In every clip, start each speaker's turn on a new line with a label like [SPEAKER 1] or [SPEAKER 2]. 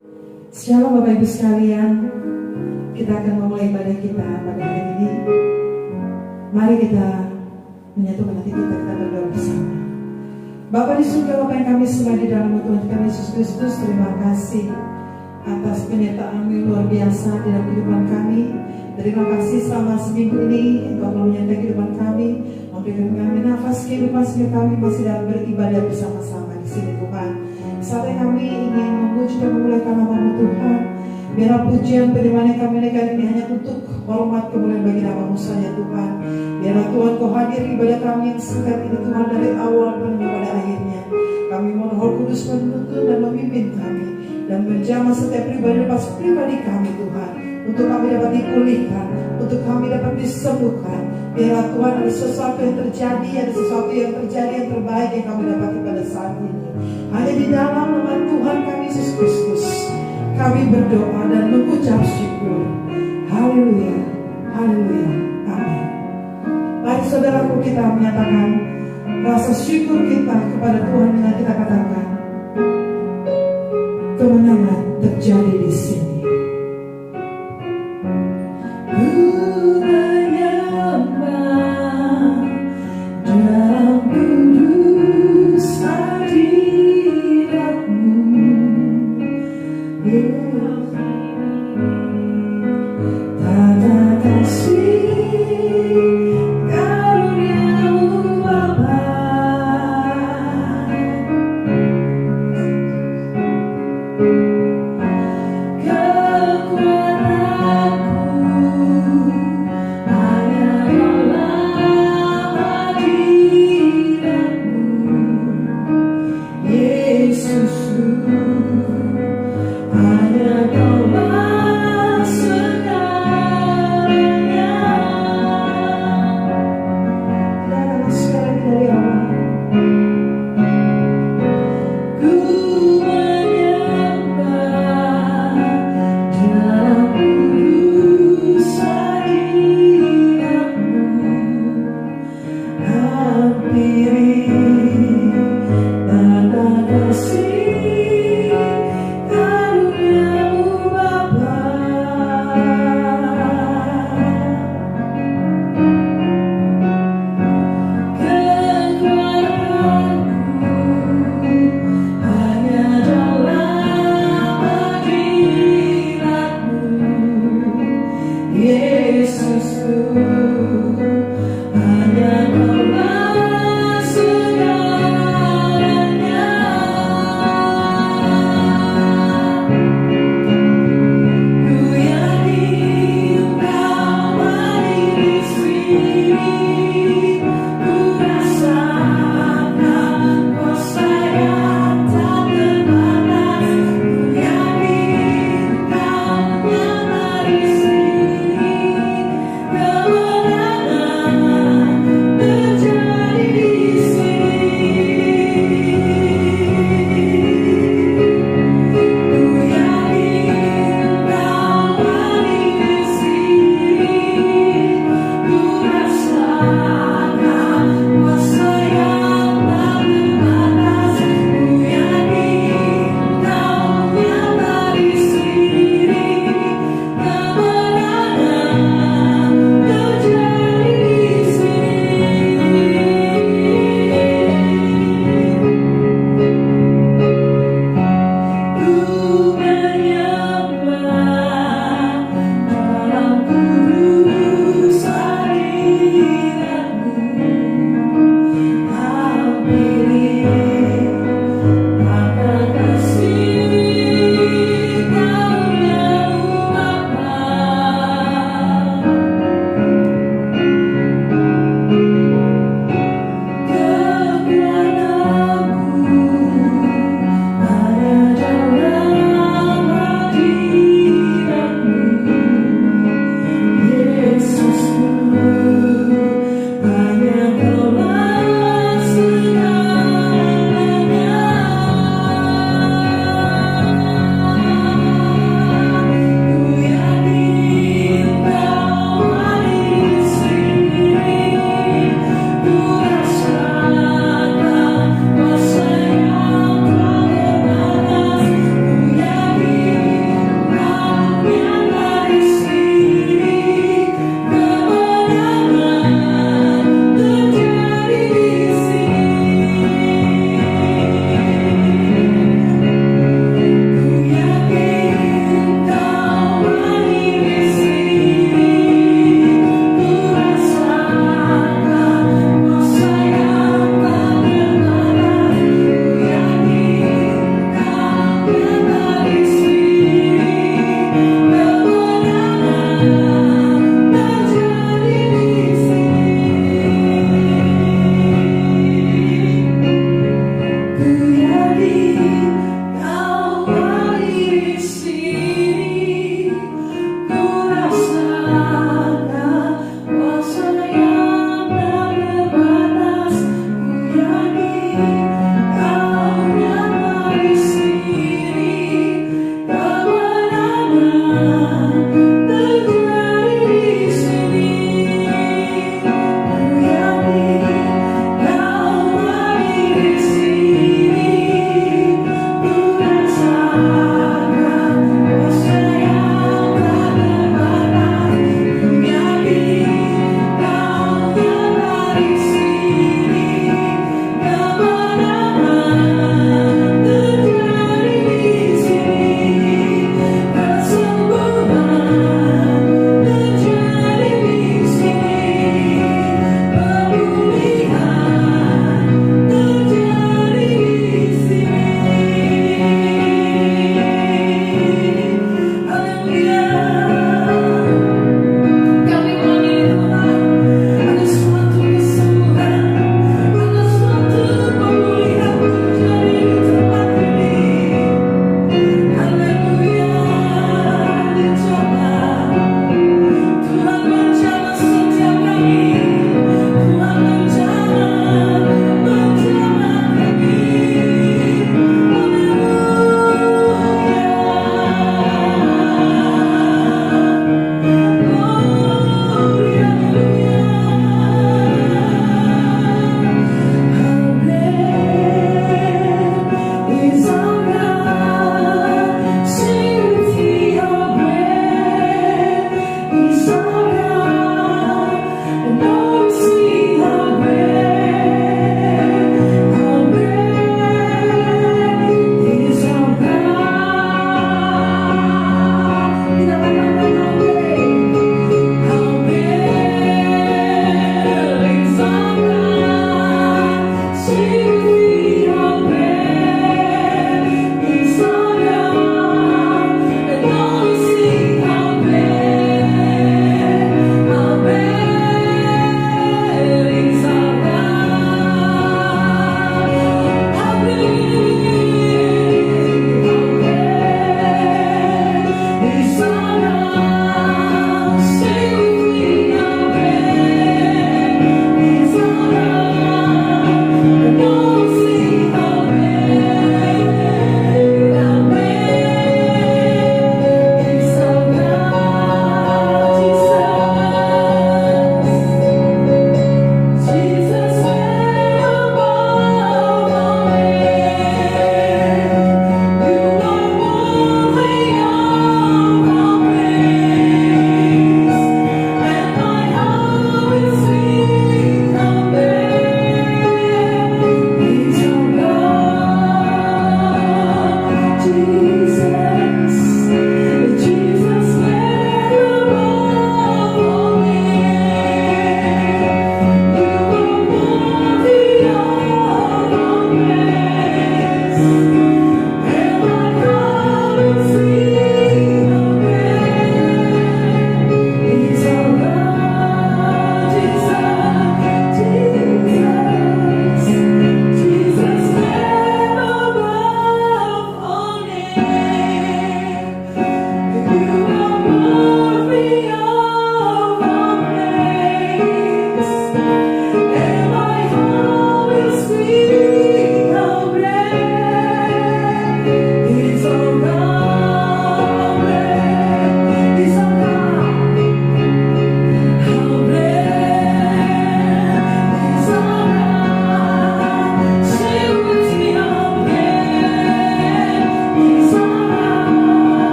[SPEAKER 1] Shalom Bapak Ibu sekalian, kita akan memulai ibadah kita pada hari ini. Mari kita menyatukan hati kita berdoa bersama. Bapa di surga, Bapa yang kami sembah di dalam Tuhan kami Yesus Kristus, terima kasih atas penyertaan-Mu luar biasa di dalam kehidupan kami. Terima kasih selama seminggu ini Engkau telah menyertai kehidupan kami, memberikan kami nafas kehidupan sehingga kami masih dalam beribadah bersama-sama di sini Tuhan. Saatnya kami ingin memuji dan memuliakan nama-Mu Tuhan. Biarlah pujian penerimaan yang kami naikkan ini hanya untuk hormat kemuliaan bagi nama-Mu saja Tuhan. Biarlah Tuhan Kau hadir ibadah kami yang singkat ini Tuhan, dari awal sampai pada akhirnya. Kami mohon Roh Kudus menuntun dan memimpin kami dan menjamah setiap pribadi lepas pribadi kami Tuhan, untuk kami dapat dipulihkan, untuk kami dapat disembuhkan. Biarlah Tuhan ada sesuatu yang terjadi, yang terbaik yang kami dapati pada saat ini. Hanya di dalam nama Tuhan kami Yesus Kristus kami berdoa dan mengucap syukur. Haleluya, haleluya, amin. Mari saudaraku kita menyatakan rasa syukur kita kepada Tuhan dengan kita katakan, kemenangan terjadi di sini.
[SPEAKER 2] God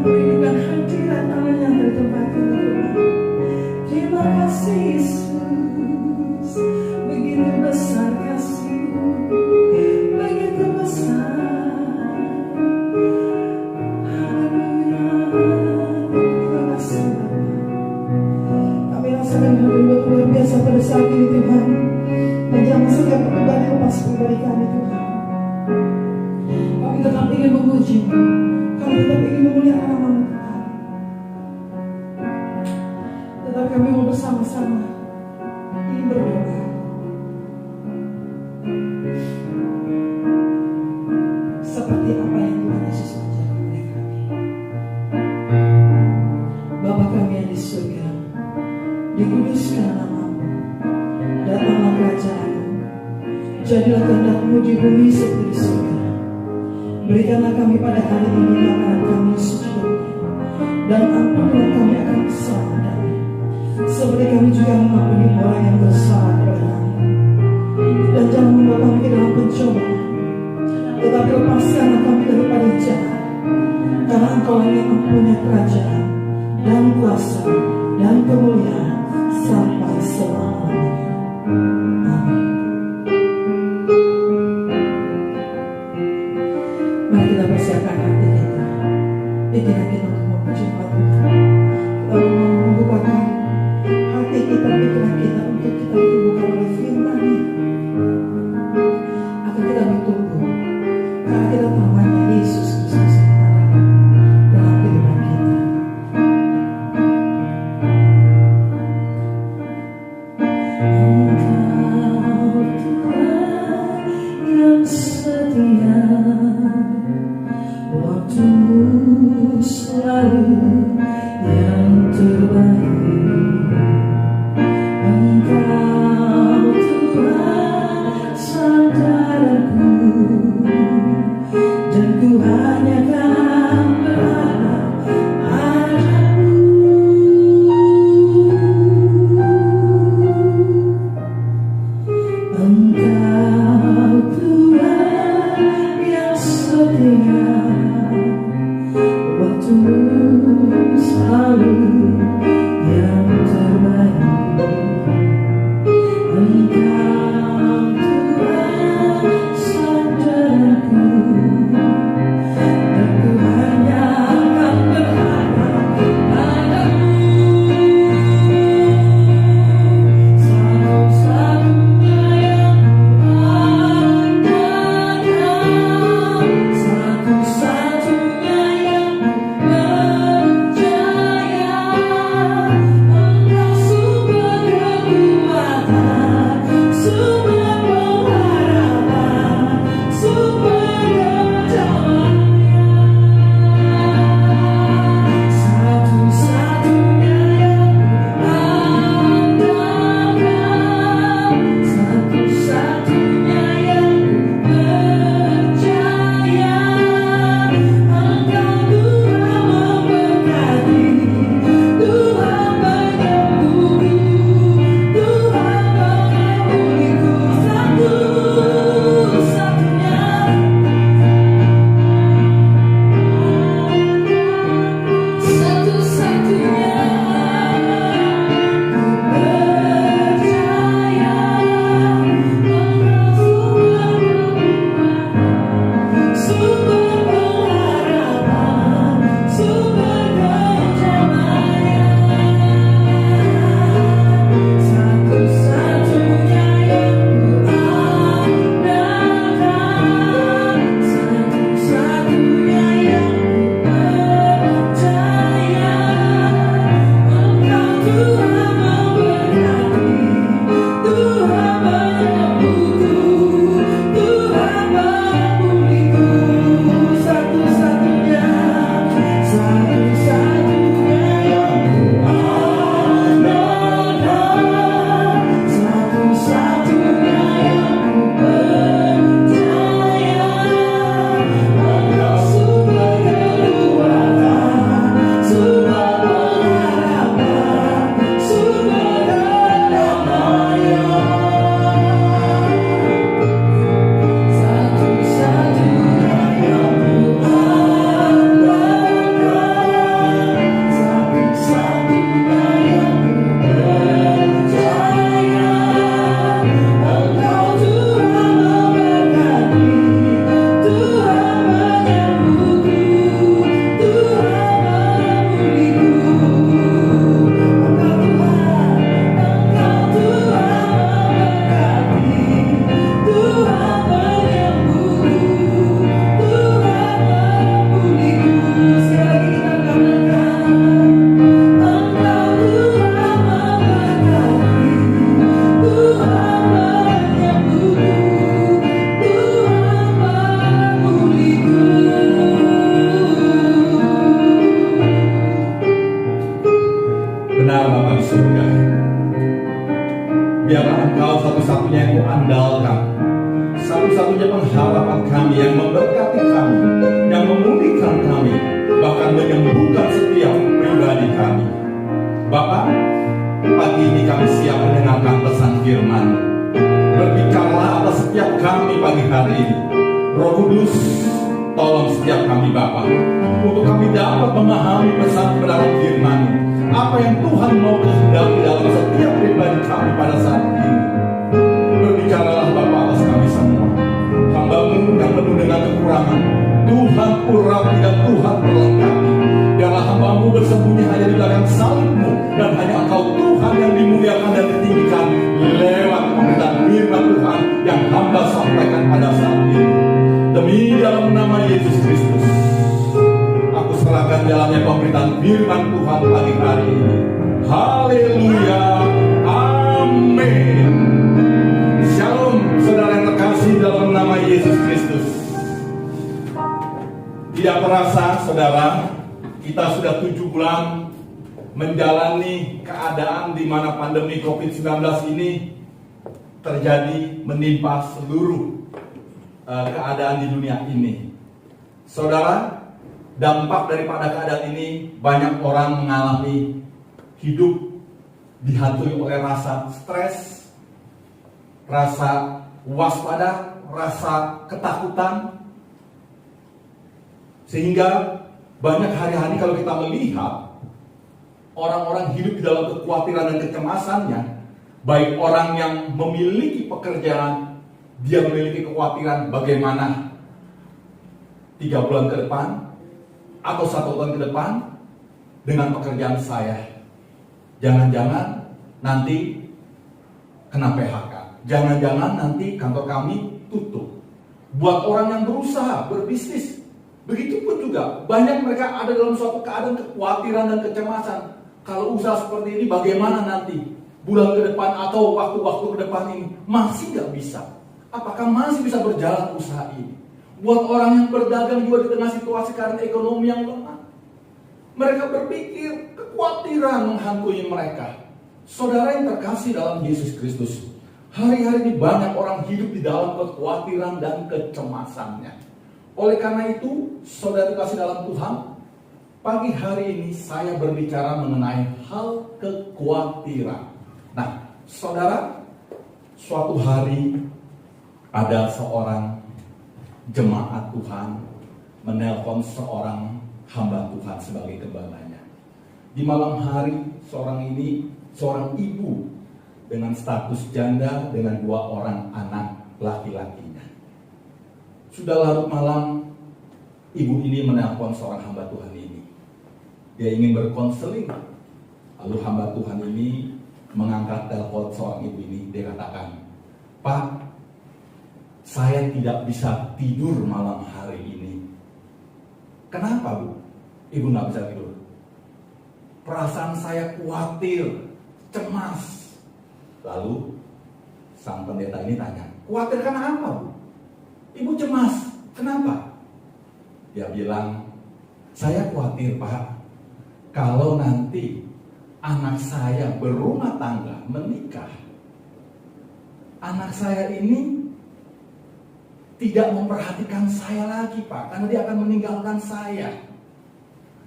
[SPEAKER 1] kami merindukan hadirat Allah yang bertempat ini Tuhan. Terima kasih Yesus, begitu besar kasih-Mu, begitu besar. Haleluya, terima kasih Bapa. Kami rasakan hal-hal luar biasa pada saat ini Tuhan. Dan jangan setiap pekerjaan yang lepas pribadi kami Tuhan. Kami tetap ingin memuji-Mu, kami tetap ingin memuliakan nama-Mu Tuhan. Tetapi kami mau bersama-sama ingin berdoa. Seperti apa yang Tuhan Yesus ajarkan kepada kami. Bapa kami yang di surga, dikuduskan nama-Mu, datanglah kerajaan-Mu, jadilah kehendak-Mu di bumi seperti di surga. Berikanlah kami pada hari ini makanan kami secukupnya, dan ampunilah kami akan kesalahan kami, seperti kami juga mengampuni orang yang bersalah kepada kami. Dan jangan membawa kami ke dalam pencobaan, tetapi lepaskanlah kami daripada jahat. Karena Engkau yang mempunyai kerajaan dan kuasa dan kemuliaan sampai selama-lamanya. Amin. Mari kita persiapkan hati kita, pikiran kita untuk menjumpa Tuhan. Kita mau membukakan hati kita, pikiran kita untuk kita dibuka oleh firman-Nya. Akan kita bertumbuh karena kita namanya Yesus Kristus dalam kehidupan kita. Engkau Tuhan yang setia, waktu-Mu selalu yang terbaik. Engkau Tuhan saudaraku, dan ku hanya kan berharap padamu. Engkau Tuhan yang setia, waktu-Mu selalu yang terbaik. Engkau Tuhan saudaraku, dan ku hanya akan berharap padamu. Satu-satunya yang ku andalkan, satu-satunya yang ku
[SPEAKER 2] satu-satunya pengharapan kami, yang memberkati kami, yang memulihkan kami, bahkan menyembuhkan setiap pribadi kami. Bapak, pagi ini kami siap mendengarkan pesan firman. Berbicaralah atas setiap kami pagi hari ini. Roh Kudus, tolong setiap kami Bapak, untuk kami dapat memahami pesan dalam firman. Apa yang Tuhan mau kehendaki dalam setiap pribadi kami pada saat ini. Berbicaralah Bapak atas kami semua. Hamba-Mu yang penuh dengan kekurangan, Tuhan urapi dan Tuhan perlengkapi. Biarlah hamba-Mu bersembunyi hanya di belakang salib-Mu, dan hanya Engkau Tuhan yang dimuliakan dan ditinggikan lewat pemberitaan firman Tuhan yang hamba sampaikan pada saat ini. Demi dalam nama Yesus Kristus, aku serahkan jalannya pemberitaan firman Tuhan pagi hari ini. Haleluya, amin. Shalom, saudara yang terkasih dalam nama Yesus Kristus. Tidak terasa, saudara, kita sudah 7 bulan menjalani keadaan di mana pandemi COVID-19 ini terjadi menimpa seluruh keadaan di dunia ini. Saudara, dampak daripada keadaan ini, banyak orang mengalami hidup dihantui oleh rasa stres, rasa waspada, rasa ketakutan. Sehingga banyak hari-hari kalau kita melihat orang-orang hidup di dalam kekhawatiran dan kecemasannya, baik orang yang memiliki pekerjaan, dia memiliki kekhawatiran bagaimana 3 bulan ke depan atau 1 tahun ke depan dengan pekerjaan saya. Jangan-jangan nanti kena PHK. Jangan-jangan nanti kantor kami tutup. Buat orang yang berusaha, berbisnis, begitupun juga banyak mereka ada dalam suatu keadaan kekhawatiran dan kecemasan. Kalau usaha seperti ini bagaimana nanti bulan ke depan atau waktu-waktu ke depan ini masih nggak bisa. Apakah masih bisa berjalan usaha ini? Buat orang yang berdagang juga di tengah situasi karena ekonomi yang lemah, mereka berpikir kekhawatiran menghantui mereka. Saudara yang terkasih dalam Yesus Kristus, hari-hari ini banyak orang hidup di dalam kekhawatiran dan kecemasannya. Oleh karena itu, saudara terkasih dalam Tuhan, pagi hari ini saya berbicara mengenai hal kekhawatiran. Nah, saudara, suatu hari ada seorang jemaat Tuhan menelpon seorang hamba Tuhan sebagai gembalanya. Di malam hari, seorang ibu dengan status janda dengan 2 orang anak laki-lakinya. Sudah larut malam, ibu ini menelpon seorang hamba Tuhan ini. Dia ingin berkonseling. Lalu hamba Tuhan ini mengangkat telepon seorang ibu ini. Dia katakan, "Pak, saya tidak bisa tidur malam hari ini." "Kenapa, Bu?" "Ibu nggak bisa tidur." "Perasaan saya khawatir, cemas." Lalu sang pendeta ini tanya, "Khawatir karena apa, Bu?" "Ibu cemas, kenapa?" Dia bilang, "Saya khawatir, Pak, kalau nanti anak saya berumah tangga, menikah, anak saya ini tidak memperhatikan saya lagi, Pak, karena dia akan meninggalkan saya.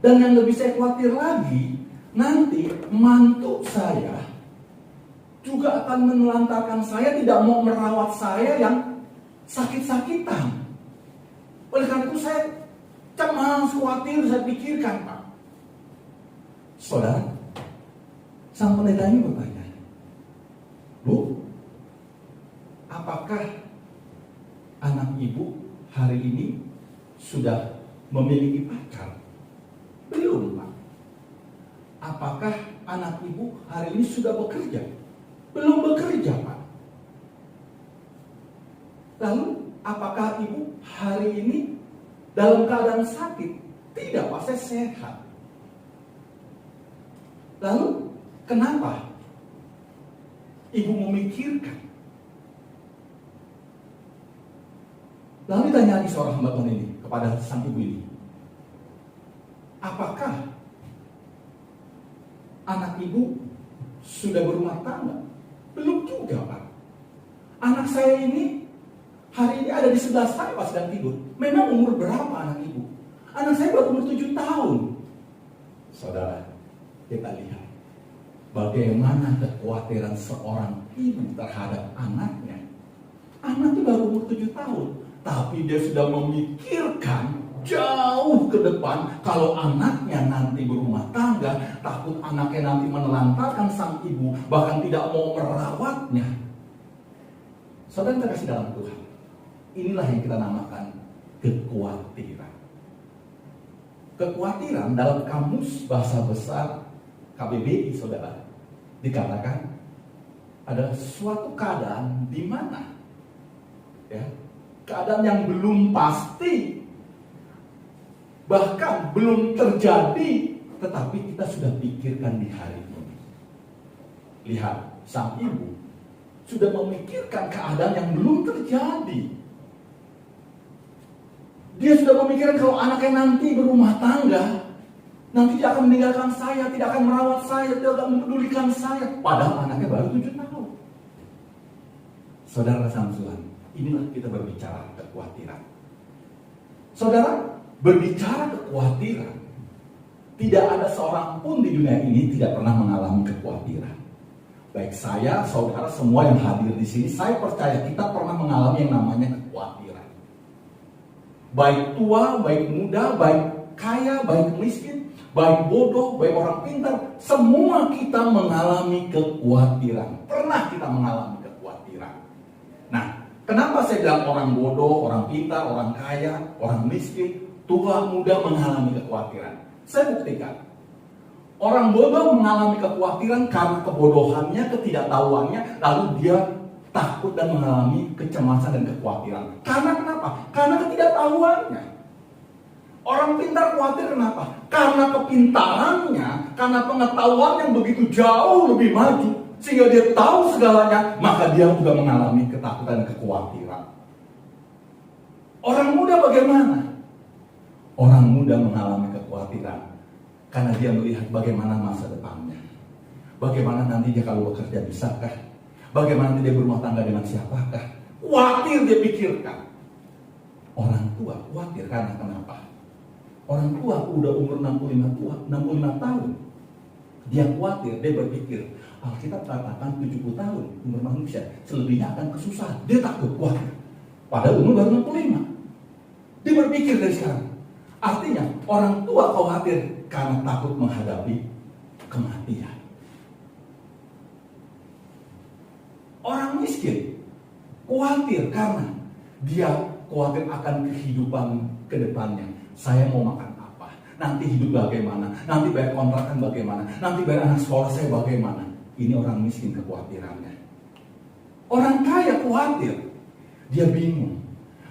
[SPEAKER 2] Dan yang lebih saya khawatir lagi, nanti mantu saya juga akan menelantarkan saya, tidak mau merawat saya yang sakit-sakitan. Oleh karena itu saya cemas, khawatir, saya pikirkan, Pak." Saudara, sang pendeta ini bertanya, "Bu, apakah anak ibu hari ini sudah memiliki pacar?" "Belum, Pak." "Apakah anak ibu hari ini sudah bekerja?" "Belum bekerja, Pak." "Lalu apakah ibu hari ini dalam keadaan sakit?" "Tidak, Pak, saya sehat." "Lalu kenapa ibu memikirkan?" Lalu ditanya lagi seorang hamba Tuhan ini kepada sang ibu ini, "Apakah anak ibu sudah berumah tangga?" "Belum juga, Pak. Anak saya ini Hari ini ada di sebelah saya pas sedang tidur. Memang umur berapa anak ibu? Anak saya baru umur 7 tahun. Saudara, kita lihat bagaimana kekhawatiran seorang ibu terhadap anaknya. Anaknya baru umur 7 tahun, tapi dia sudah memikirkan jauh ke depan. Kalau anaknya nanti berumah tangga, takut anaknya nanti menelantarkan sang ibu, bahkan tidak mau merawatnya. Saudara yang terkasih dalam Tuhan, inilah yang kita namakan kekhawatiran. Kekhawatiran dalam kamus bahasa besar KBBI, saudara, dikatakan adalah suatu keadaan di mana keadaan yang belum pasti, bahkan belum terjadi, tetapi kita sudah pikirkan di hari ini. Lihat, sang ibu sudah memikirkan keadaan yang belum terjadi. Dia sudah memikirkan kalau anaknya nanti berumah tangga, nanti dia akan meninggalkan saya, tidak akan merawat saya, tidak akan mempedulikan saya. Padahal anaknya baru 7 tahun. Saudara Samsuan, inilah kita berbicara kekhawatiran. Saudara, berbicara kekhawatiran, tidak ada seorang pun di dunia ini tidak pernah mengalami kekhawatiran. Baik saya, saudara, semua yang hadir di sini, saya percaya kita pernah mengalami yang namanya kekhawatiran. Baik tua, baik muda, baik kaya, baik miskin, baik bodoh, baik orang pintar, semua kita mengalami kekhawatiran. Pernah kita mengalami kekhawatiran. Nah, kenapa saya bilang orang bodoh, orang pintar, orang kaya, orang miskin, tua, muda mengalami kekhawatiran? Saya buktikan. Orang bodoh mengalami kekhawatiran karena kebodohannya, ketidaktahuannya, lalu dia takut dan mengalami kecemasan dan kekhawatiran. Karena kenapa? Karena ketidaktahuannya. Orang pintar khawatir kenapa? Karena kepintarannya, karena pengetahuan yang begitu jauh lebih maju, sehingga dia tahu segalanya, maka dia juga mengalami ketakutan dan kekhawatiran. Orang muda bagaimana? Orang muda mengalami kekhawatiran karena dia melihat bagaimana masa depannya. Bagaimana nanti dia kalau bekerja bisakah? Bagaimana nanti dia berumah tangga dengan siapakah? Khawatir dia pikirkan. Orang tua khawatir karena kenapa? Orang tua udah umur 65 tahun. Dia khawatir, dia berpikir, Alkitab katakan 70 tahun umur manusia, selebihnya akan kesusahan. Dia takut, khawatir. Padahal umur baru 65. Dia berpikir dari sekarang. Artinya orang tua khawatir karena takut menghadapi kematian. Orang miskin khawatir karena dia khawatir akan kehidupan ke depannya. Saya mau makan apa? Nanti hidup bagaimana? Nanti bayar kontrakan bagaimana? Nanti bayar anak sekolah saya bagaimana? Ini orang miskin kekhawatirannya. Orang kaya khawatir. Dia bingung.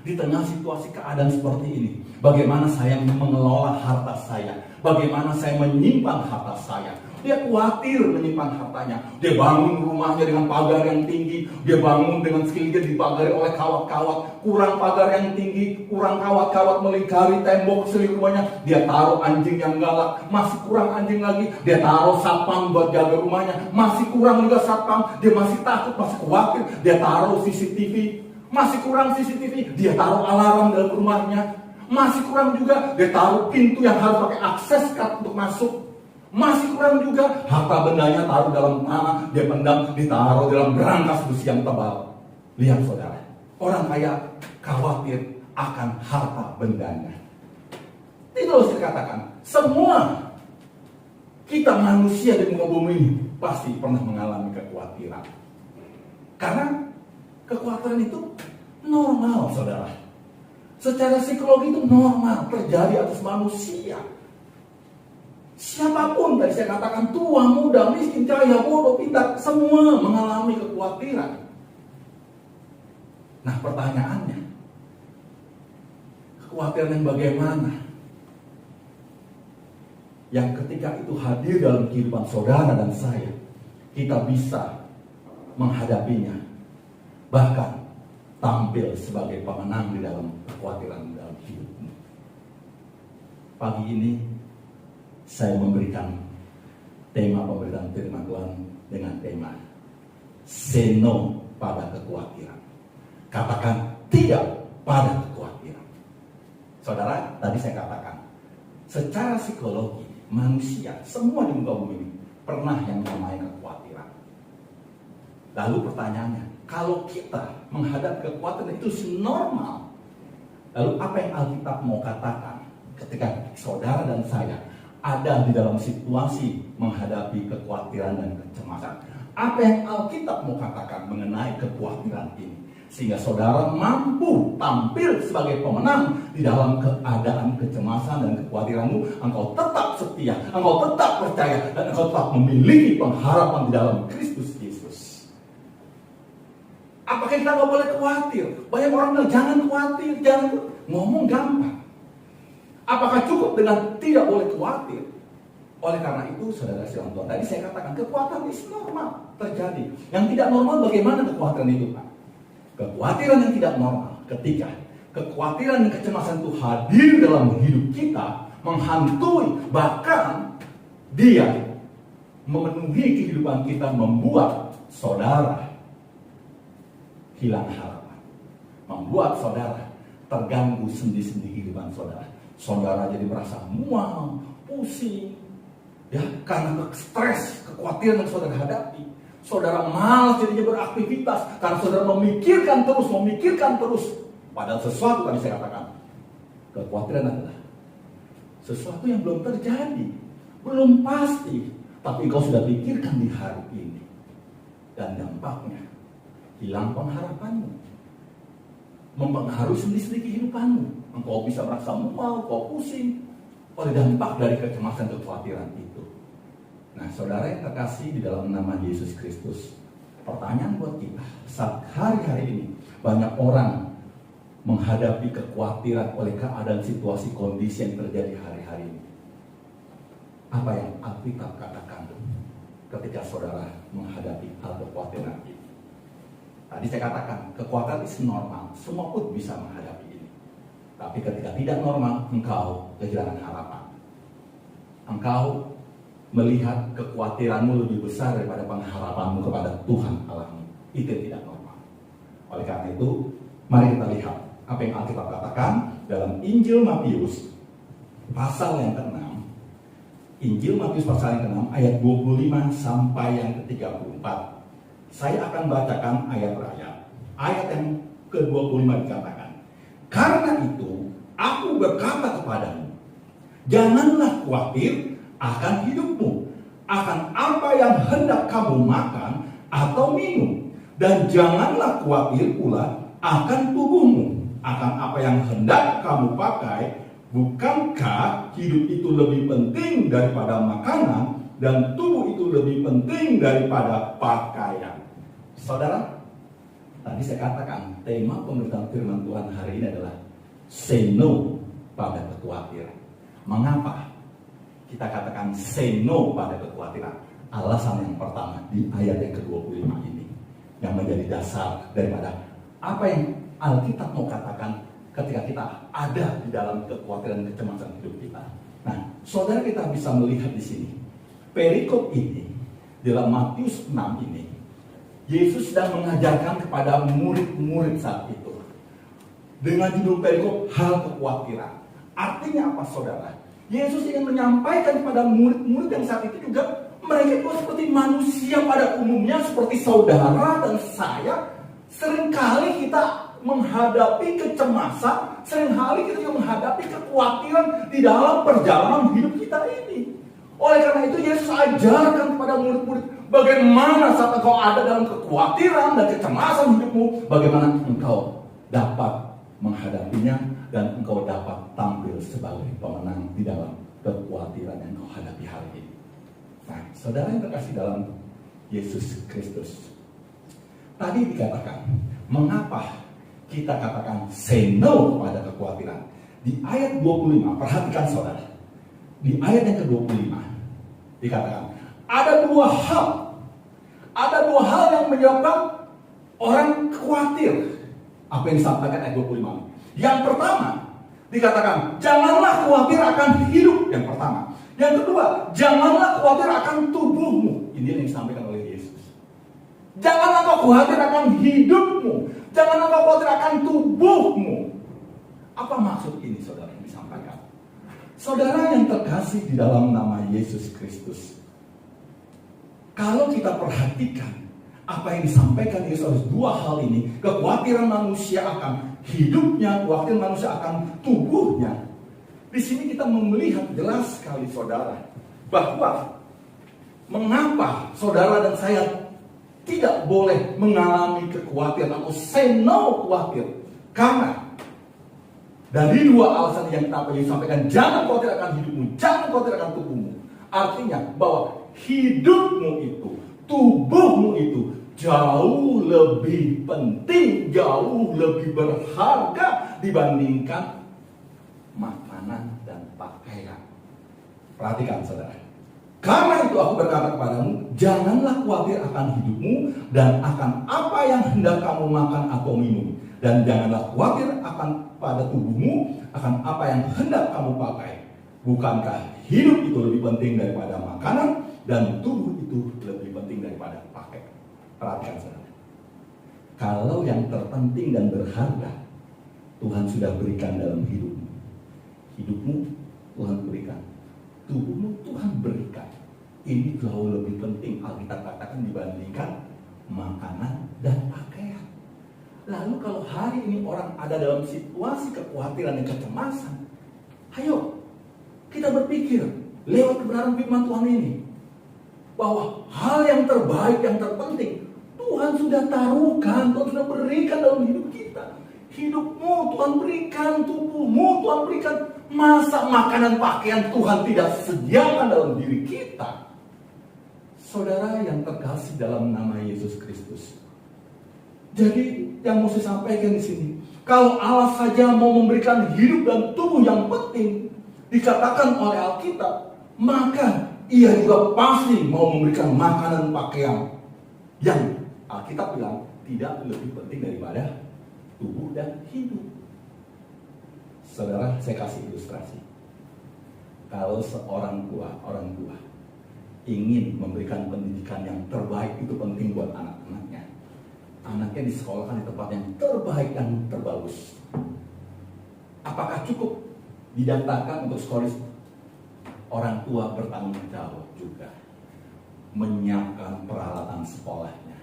[SPEAKER 2] Di tengah situasi keadaan seperti ini, bagaimana saya mengelola harta saya? Bagaimana saya menyimpan harta saya? Dia khawatir menyimpan hartanya. Dia bangun rumahnya dengan pagar yang tinggi. Dia bangun dengan sekelilingnya dipagari oleh kawat-kawat. Kurang pagar yang tinggi, kurang kawat-kawat melingkari tembok seluruh rumahnya. Dia taruh anjing yang galak. Masih kurang anjing lagi. Dia taruh satpam buat jaga rumahnya. Masih kurang juga satpam. Dia masih takut, masih khawatir. Dia taruh CCTV. Masih kurang CCTV. Dia taruh alarm dalam rumahnya. Masih kurang juga. Dia taruh pintu yang harus pakai akses card untuk masuk. Masih kurang juga, harta bendanya taruh dalam tanah, dia pendam, ditaruh dalam berangkas besi yang tebal. Lihat saudara, orang kaya khawatir akan harta bendanya. Itu harus dikatakan, semua kita manusia di muka bumi ini pasti pernah mengalami kekhawatiran. Karena kekhawatiran itu normal saudara. Secara psikologi itu normal, terjadi atas manusia. Siapapun, tadi saya katakan tua, muda, miskin, kaya, bodoh, pintar, semua mengalami kekhawatiran. Nah pertanyaannya, kekhawatiran yang bagaimana? Yang ketika itu hadir dalam kehidupan saudara dan saya, kita bisa menghadapinya. Bahkan tampil sebagai pemenang di dalam kekhawatiran dalam hidupmu. Pagi ini, saya memberikan tema pemberitaan firman Tuhan dengan tema Say no pada kekhawatiran. Katakan tidak pada kekhawatiran. Saudara, tadi saya katakan, secara psikologi, manusia, semua di muka bumi ini, pernah yang namanya kekhawatiran. Lalu pertanyaannya, kalau kita menghadapi kekhawatiran itu normal, lalu apa yang Alkitab mau katakan ketika saudara dan saya ada di dalam situasi menghadapi kekhawatiran dan kecemasan? Apa yang Alkitab mau katakan mengenai kekhawatiran ini? Sehingga saudara mampu tampil sebagai pemenang di dalam keadaan kecemasan dan kekhawatiranmu. Engkau tetap setia, engkau tetap percaya, dan engkau tetap memiliki pengharapan di dalam Kristus Yesus. Apakah kita nggak boleh khawatir? Banyak orang bilang jangan khawatir, jangan. Ngomong gampang. Apakah cukup dengan tidak boleh khawatir? Oleh karena itu, saudara sekalian Tuhan, tadi saya katakan kekhawatiran itu normal terjadi. Yang tidak normal bagaimana kekhawatiran itu, Pak? Kekhawatiran yang tidak normal ketika kekhawatiran dan kecemasan itu hadir dalam hidup kita, menghantui, bahkan dia memenuhi kehidupan kita, membuat saudara hilang harapan, membuat saudara terganggu sendi-sendi kehidupan saudara. Saudara jadi merasa mual, pusing, ya, karena stres, kekhawatiran yang saudara hadapi. Saudara malas jadinya beraktivitas karena saudara memikirkan terus. Padahal sesuatu tadi saya katakan, kekhawatiran adalah sesuatu yang belum terjadi, belum pasti, tapi engkau sudah pikirkan di hari ini, dan dampaknya hilang pengharapanmu, mempengaruhi sendi-sendi kehidupanmu. Engkau bisa merasa mual, engkau pusing oleh dampak dari kecemasan kekhawatiran itu. Nah, saudara yang terkasih di dalam nama Yesus Kristus, pertanyaan buat kita, saat hari-hari ini banyak orang menghadapi kekhawatiran oleh keadaan situasi kondisi yang terjadi hari-hari ini. Apa yang Alkitab katakan ketika saudara menghadapi hal kekhawatiran ini? Tadi saya katakan, kekhawatiran itu normal, semua pun bisa menghadapi ini. Tapi ketika tidak normal, engkau kehilangan harapan. Engkau melihat kekhawatiranmu lebih besar daripada pengharapanmu kepada Tuhan Allahmu. Itu tidak normal. Oleh karena itu, mari kita lihat apa yang Alkitab katakan dalam Injil Matius pasal yang ke-6. Injil Matius pasal yang ke-6 ayat 25 sampai yang ke-34. Saya akan bacakan ayat per ayat. Ayat yang ke-25 dikatakan, "Karena itu aku berkata kepadamu, janganlah khawatir akan hidupmu, akan apa yang hendak kamu makan atau minum, dan janganlah khawatir pula akan tubuhmu, akan apa yang hendak kamu pakai. Bukankah hidup itu lebih penting daripada makanan, dan tubuh itu lebih penting daripada pakaian?" Saudara, tadi saya katakan tema pemberitaan firman Tuhan hari ini adalah say no pada kekhawatiran. Mengapa kita katakan say no pada kekhawatiran? Alasan yang pertama di ayat yang ke-25 ini, yang menjadi dasar daripada apa yang Alkitab mau katakan ketika kita ada di dalam kekhawatiran dan kecemasan hidup kita. Nah, saudara, kita bisa melihat di sini perikop ini dalam Matius 6 ini, Yesus sedang mengajarkan kepada murid-murid saat itu dengan judul perikop hal kekhawatiran. Artinya apa, saudara? Yesus ingin menyampaikan kepada murid-murid yang saat itu juga mereka itu seperti manusia pada umumnya, seperti saudara dan saya. Seringkali kita menghadapi kecemasan, seringkali kita juga menghadapi kekhawatiran di dalam perjalanan hidup kita ini. Oleh karena itu Yesus ajarkan kepada murid-murid bagaimana saat engkau ada dalam kekhawatiran dan kecemasan hidupmu, bagaimana engkau dapat menghadapinya dan engkau dapat tampil sebagai pemenang di dalam kekhawatiran yang engkau hadapi hari ini. Nah, saudara yang terkasih dalam Yesus Kristus, tadi dikatakan, mengapa kita katakan say no kepada kekhawatiran? Di ayat 25, perhatikan saudara. Di ayat yang ke-25 dikatakan, ada dua hal yang menyebabkan orang khawatir. Apa yang disampaikan ayat 25? Yang pertama dikatakan, janganlah khawatir akan hidup. Yang pertama. Yang kedua, janganlah khawatir akan tubuhmu. Ini yang disampaikan oleh Yesus. Janganlah kau khawatir akan hidupmu. Janganlah kau khawatir akan tubuhmu. Apa maksud ini, saudara, yang disampaikan? Saudara yang terkasih di dalam nama Yesus Kristus, kalau kita perhatikan apa yang disampaikan Yesus, dua hal ini, kekhawatiran manusia akan hidupnya, kekhawatiran manusia akan tubuhnya. Di sini kita melihat jelas sekali, saudara, bahwa mengapa saudara dan saya tidak boleh mengalami kekhawatiran atau say no khawatir. Karena dari dua alasan yang kita sampaikan, jangan khawatir akan hidupmu, jangan khawatir akan tubuhmu. Artinya bahwa hidupmu itu, tubuhmu itu jauh lebih penting, jauh lebih berharga dibandingkan makanan dan pakaian. Perhatikan, saudara. Karena itu aku berkata kepadamu, janganlah khawatir akan hidupmu dan akan apa yang hendak kamu makan atau minum. Dan janganlah khawatir akan pada tubuhmu, akan apa yang hendak kamu pakai. Bukankah hidup itu lebih penting daripada makanan, dan tubuh itu lebih penting daripada pakaian? Perhatikan, saudara. Kalau yang terpenting dan berharga Tuhan sudah berikan dalam hidupmu. Hidupmu Tuhan berikan, tubuhmu Tuhan berikan. Ini jauh lebih penting, Alkitab katakan, dibandingkan makanan dan pakaian. Lalu kalau hari ini orang ada dalam situasi kekhawatiran dan kecemasan, ayo kita berpikir lewat kebenaran firman Tuhan ini, bahwa hal yang terbaik, yang terpenting Tuhan sudah taruhkan, Tuhan sudah berikan dalam hidup kita. Hidupmu Tuhan berikan, tubuhmu Tuhan berikan. Masa makanan pakaian Tuhan tidak sediakan dalam diri kita? Saudara yang terkasih dalam nama Yesus Kristus. Jadi yang mau saya sampaikan di sini, kalau Allah saja mau memberikan hidup dan tubuh yang penting dikatakan oleh Alkitab, maka Ia juga pasti mau memberikan makanan pakaian yang Alkitab bilang tidak lebih penting daripada tubuh dan hidup. Saudara, saya kasih ilustrasi. Kalau seorang orang tua ingin memberikan pendidikan yang terbaik, itu penting buat anak-anaknya. Anaknya disekolahkan di tempat yang terbaik dan terbagus. Apakah cukup didaftarkan untuk sekolah? Orang tua bertanggung jawab juga menyiapkan peralatan sekolahnya.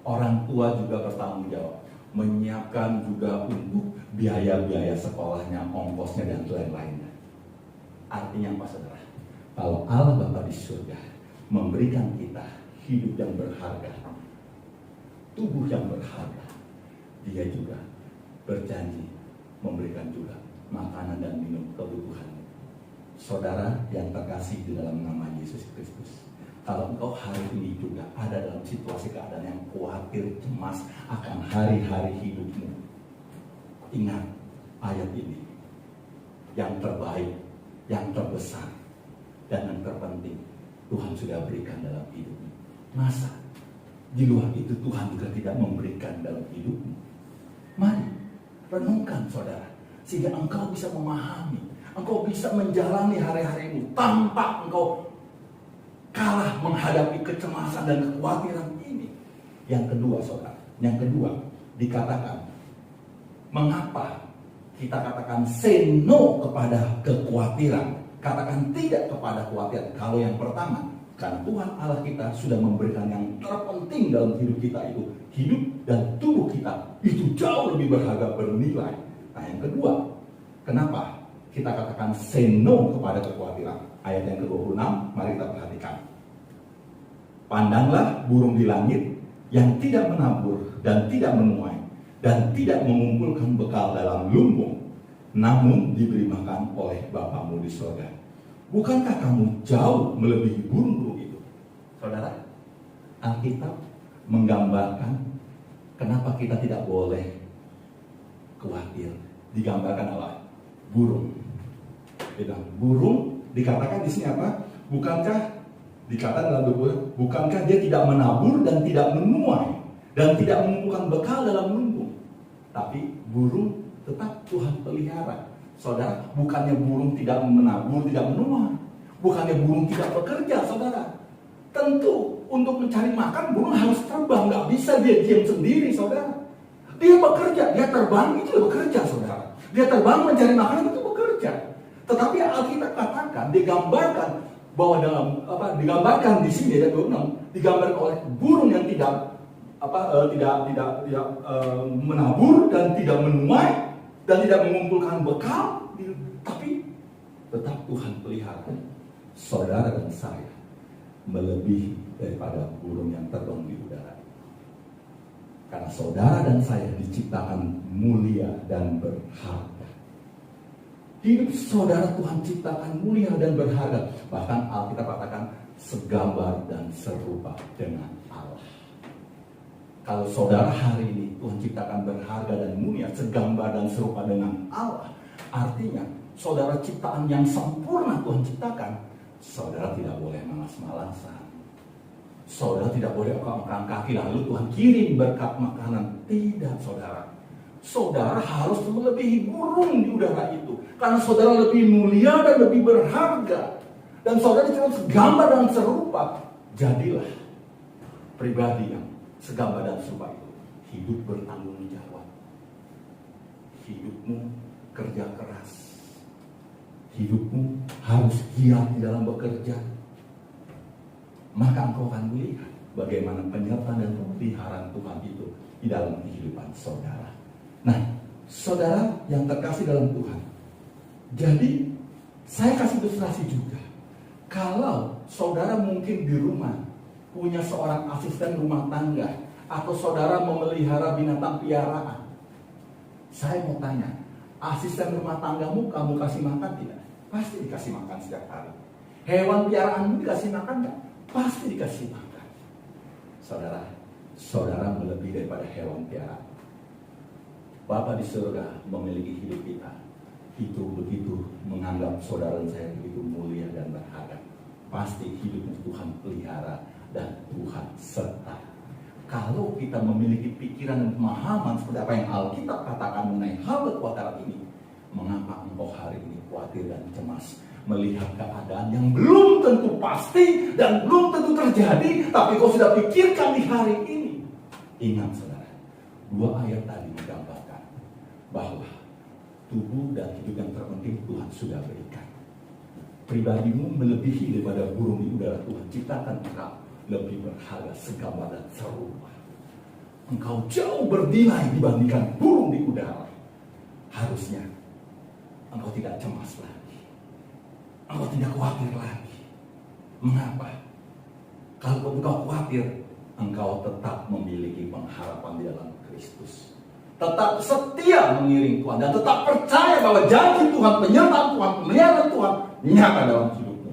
[SPEAKER 2] Orang tua juga bertanggung jawab menyiapkan juga untuk biaya-biaya sekolahnya, ongkosnya, dan lain-lainnya. Artinya apa, saudara? Kalau Allah Bapa di surga memberikan kita hidup yang berharga, tubuh yang berharga, Dia juga berjanji memberikan juga makanan dan minum kebutuhan. Saudara yang terkasih di dalam nama Yesus Kristus, kalau engkau hari ini juga ada dalam situasi keadaan yang khawatir, cemas akan hari-hari hidupmu, ingat ayat ini. Yang terbaik, yang terbesar, dan yang terpenting Tuhan sudah berikan dalam hidupmu. Masa di luar itu Tuhan juga tidak memberikan dalam hidupmu? Mari renungkan, saudara, sehingga engkau bisa memahami, engkau bisa menjalani hari-harimu tanpa engkau kalah menghadapi kecemasan dan kekhawatiran ini. Yang kedua, saudara, yang kedua dikatakan, mengapa kita katakan say no kepada kekhawatiran, katakan tidak kepada kekhawatiran? Kalau yang pertama, karena Tuhan Allah kita sudah memberikan yang terpenting dalam hidup kita, itu hidup dan tubuh kita itu jauh lebih berharga, bernilai. Nah, yang kedua, kenapa kita katakan say no kepada kekhawatiran? Ayat yang ke-26, mari kita perhatikan. Pandanglah burung di langit yang tidak menabur dan tidak menuai dan tidak mengumpulkan bekal dalam lumbung, namun diberi makan oleh Bapamu di surga. Bukankah kamu jauh melebihi burung-burung itu? Saudara, Alkitab menggambarkan kenapa kita tidak boleh khawatir. Digambarkan oleh burung. Burung dikatakan di sini apa? Bukankah dikatakan dalam buku, bukankah dia tidak menabur dan tidak menuai dan tidak mengumpulkan bekal dalam lumbung? Tapi burung tetap Tuhan pelihara. Saudara, bukannya burung tidak menabur, tidak menuai, bukannya burung tidak bekerja, saudara. Tentu untuk mencari makan burung harus terbang, nggak bisa dia diam sendiri, saudara. Dia bekerja, dia terbang itu bekerja, saudara. Dia terbang mencari makanan itu bekerja. Tetapi Alkitab katakan, digambarkan bahwa digambarkan di sini ayat 26, digambarkan oleh burung yang tidak menabur dan tidak menuai dan tidak mengumpulkan bekal, tapi tetap Tuhan pelihara saudara dan saya melebihi daripada burung yang terbang di udara. Karena saudara dan saya diciptakan mulia dan berharga. Hidup saudara Tuhan ciptakan mulia dan berharga. Bahkan Alkitab katakan segambar dan serupa dengan Allah. Kalau saudara hari ini Tuhan ciptakan berharga dan mulia, segambar dan serupa dengan Allah, artinya saudara ciptaan yang sempurna Tuhan ciptakan. Saudara tidak boleh malas-malasan. Saudara tidak boleh angkat kaki lalu Tuhan kirim berkat makanan. Tidak, saudara. Saudara harus melebihi burung di udara itu. Karena saudara lebih mulia dan lebih berharga. Dan saudara cuma segambar dan serupa. Jadilah pribadi yang segambar dan serupa itu. Hidup bertanggung jawab. Hidupmu kerja keras. Hidupmu harus giat di dalam bekerja. Maka engkau akan melihat bagaimana penyertaan dan pemeliharaan Tuhan itu di dalam kehidupan saudara. Nah, saudara yang terkasih dalam Tuhan, jadi saya kasih ilustrasi juga. Kalau saudara mungkin di rumah punya seorang asisten rumah tangga, atau saudara memelihara binatang piaraan, saya mau tanya, asisten rumah tanggamu kamu kasih makan tidak? Pasti dikasih makan setiap hari. Hewan piaraanmu dikasih makan tidak? Pasti dikasih makan. Saudara melebihi daripada hewan piaraan. Bapa di surga memiliki hidup kita. Itu begitu menganggap saudara dan saya begitu mulia dan berharga. Pasti hidupnya Tuhan pelihara dan Tuhan serta. Kalau kita memiliki pikiran dan pemahaman seperti apa yang Alkitab katakan mengenai hal kekhawatiran ini, mengapa engkau hari ini khawatir dan cemas melihat keadaan yang belum tentu pasti dan belum tentu terjadi, tapi kau sudah pikirkan di hari ini? Ingat saudara, 2 ayat tadi menggambarkan bahwa tubuh dan hidup yang terpenting Tuhan sudah berikan. Pribadimu melebihi daripada burung di udara. Tuhan ciptakan engkau lebih berharga, segambar dan serupa. Engkau jauh bernilai dibandingkan burung di udara. Harusnya engkau tidak cemas lagi. Engkau tidak khawatir lagi. Mengapa? Kalau engkau khawatir, engkau tetap memiliki pengharapan di dalam Kristus. Tetap setia mengiring Tuhan dan tetap percaya bahwa janji Tuhan, penyertaan Tuhan, pemeliharaan Tuhan nyata dalam hidupmu.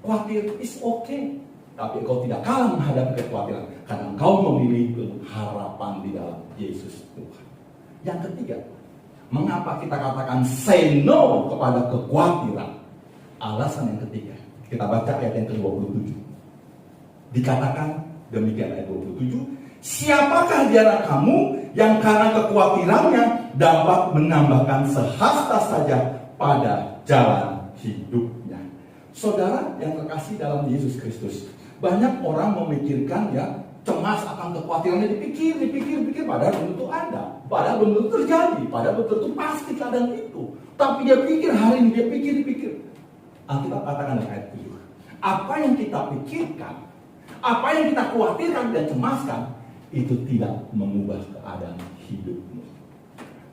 [SPEAKER 2] Khawatir is okay, tapi engkau tidak kalah menghadapi kekhawatiran karena engkau memiliki harapan di dalam Yesus Tuhan. Yang ketiga, mengapa kita katakan say no kepada kekhawatiran? Alasan yang ketiga, kita baca ayat yang ke-27. Dikatakan demikian ayat 27, siapakah di antara kamu yang karena kekhawatirannya dapat menambahkan sehasta saja pada jalan hidupnya? Saudara yang terkasih dalam Yesus Kristus, banyak orang memikirkan ya, cemas akan kekhawatirannya, dipikir, padahal belum tentu ada, padahal belum tentu terjadi, padahal belum tentu pasti keadaan itu. Tapi dia pikir hari ini, dia pikir. Alkitab katakan dalam ayat 7, apa yang kita pikirkan, apa yang kita khawatirkan dan cemaskan, itu tidak mengubah keadaan hidupmu.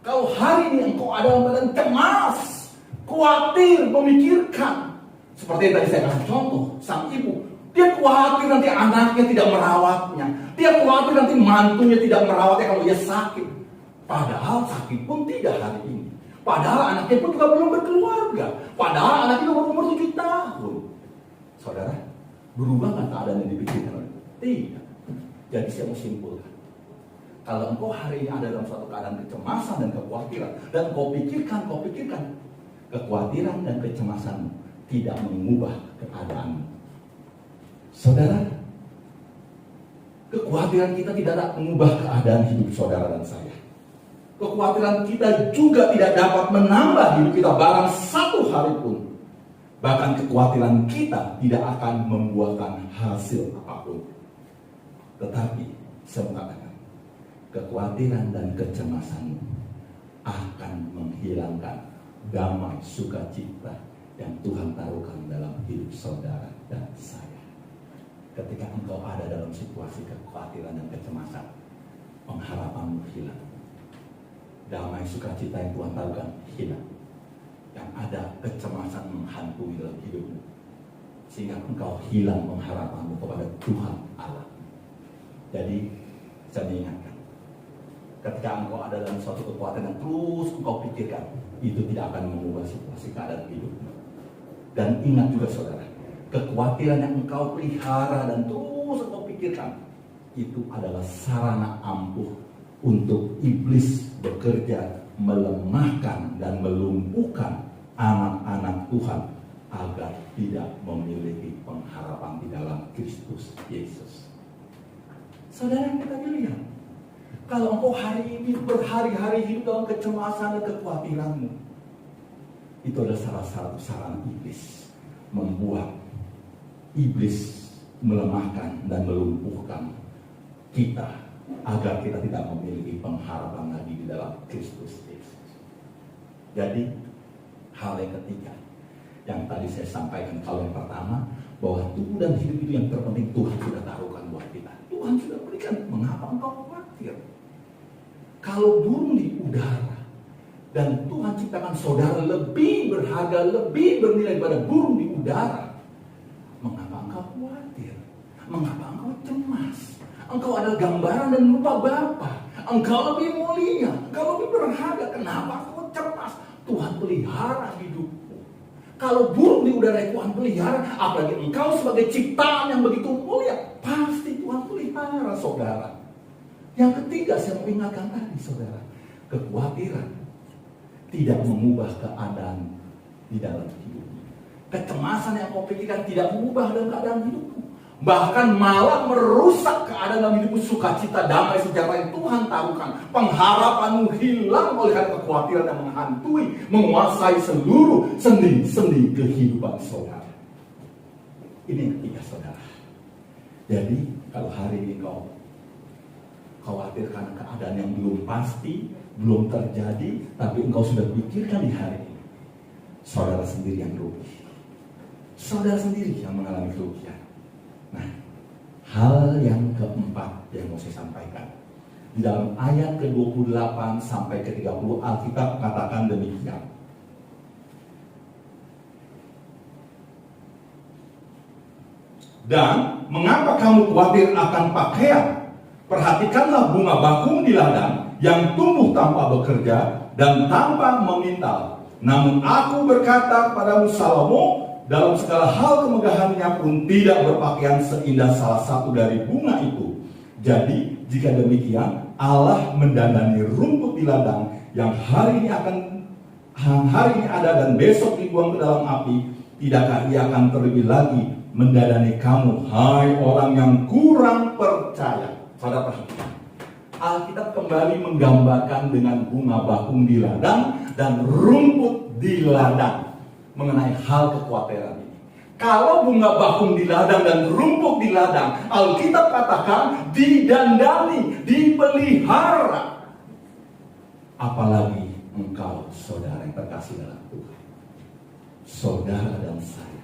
[SPEAKER 2] Kalau hari ini engkau ada dalam keadaan cemas, khawatir, memikirkan, seperti yang tadi saya kasih contoh, sang ibu, dia khawatir nanti anaknya tidak merawatnya. Dia khawatir nanti mantunya tidak merawatnya kalau dia sakit. Padahal sakit pun tidak hari ini. Padahal anaknya pun juga belum berkeluarga. Padahal anaknya baru umur 7 tahun. Saudara, berubah nggak keadaan yang dipikirkan? Tidak. Jadi saya mau simpulkan. Kalau engkau hari ini ada dalam suatu keadaan kecemasan dan kekhawatiran, dan kau pikirkan, kekhawatiran dan kecemasanmu tidak mengubah keadaanmu. Saudara, kekhawatiran kita tidak mengubah keadaan hidup saudara dan saya. Kekhawatiran kita juga tidak dapat menambah hidup kita barang satu hari pun Bahkan kekhawatiran kita tidak akan membuahkan hasil apapun. Tetapi saya mengatakan, kekhawatiran dan kecemasan akan menghilangkan damai sukacita yang Tuhan taruhkan dalam hidup saudara dan saya. Ketika engkau ada dalam situasi kekhawatiran dan kecemasan, pengharapanmu hilang. Damai sukacita yang Tuhan taruhkan hilang. Yang ada kecemasan menghantui dalam hidupmu, sehingga engkau hilang pengharapanmu kepada Tuhan Allah. Jadi saya mengingatkan, ketika engkau ada dalam suatu kekuatan yang terus engkau pikirkan, itu tidak akan mengubah situasi keadaan hidupmu. Dan ingat juga saudara, kekhawatiran yang engkau pelihara dan terus engkau pikirkan, itu adalah sarana ampuh untuk iblis bekerja melemahkan dan melumpuhkan anak-anak Tuhan agar tidak memiliki pengharapan di dalam Kristus Yesus. Saudara, kita lihat, kalau engkau hari ini berhari-hari hidup dalam kecemasan dan kekhawatiranmu, itu adalah salah satu sarana iblis membuat iblis melemahkan dan melumpuhkan kita agar kita tidak memiliki pengharapan lagi di dalam Kristus Yesus. Jadi hal yang ketiga yang tadi saya sampaikan, kalau yang pertama, bahwa tubuh dan hidup itu yang terpenting Tuhan sudah taruhkan buat kita. Tuhan sudah berikan, mengapa engkau khawatir? Kalau burung di udara dan Tuhan ciptakan saudara lebih berharga, lebih bernilai daripada burung di udara, mengapa engkau khawatir? Mengapa engkau cemas? Engkau adalah gambaran dan rupa Bapa. Engkau lebih mulia, engkau lebih berharga. Kenapa engkau cemas? Tuhan pelihara hidupmu. Kalau burung di udara Tuhan pelihara, apalagi engkau sebagai ciptaan yang begitu mulia, pasti Tuhan pelihara, saudara. Yang ketiga, saya mau ingatkan tadi, saudara, kekhawatiran tidak mengubah keadaan di dalam hidupmu. Kecemasan yang kau pikirkan tidak mengubah dalam keadaan hidupmu. Bahkan malah merusak keadaan dalam hidupmu, sukacita, damai, sejahtera yang Tuhan taruhkan. Pengharapanmu hilang oleh karena kekhawatiran yang menghantui, menguasai seluruh sendi-sendi kehidupan saudara. Ini yang ketiga, saudara. Jadi kalau hari ini kau khawatir karena keadaan yang belum pasti, belum terjadi, tapi engkau sudah pikirkan di hari ini, saudara sendiri yang rugi. Saudara sendiri yang mengalami kerugian. Nah, hal yang keempat yang mau saya sampaikan, di dalam ayat ke-28 sampai ke-30 Alkitab katakan demikian. Dan mengapa kamu khawatir akan pakaian? Perhatikanlah bunga bakung di ladang yang tumbuh tanpa bekerja dan tanpa memintal. Namun aku berkata padamu, Salomo dalam segala hal kemegahannya pun tidak berpakaian seindah salah satu dari bunga itu. Jadi jika demikian, Allah mendandani rumput di ladang yang hari ini ada dan besok dibuang ke dalam api, tidakkah Ia akan terlebih lagi mendandani kamu, hai orang yang kurang percaya? Saudara perhatikan, Alkitab kembali menggambarkan dengan bunga bakung di ladang dan rumput di ladang mengenai hal kekhawatiran ini. Kalau bunga bakung di ladang dan rumput di ladang, Alkitab katakan didandani, dipelihara. Apalagi engkau, saudara yang terkasih dalam Tuhan. Saudara dan saya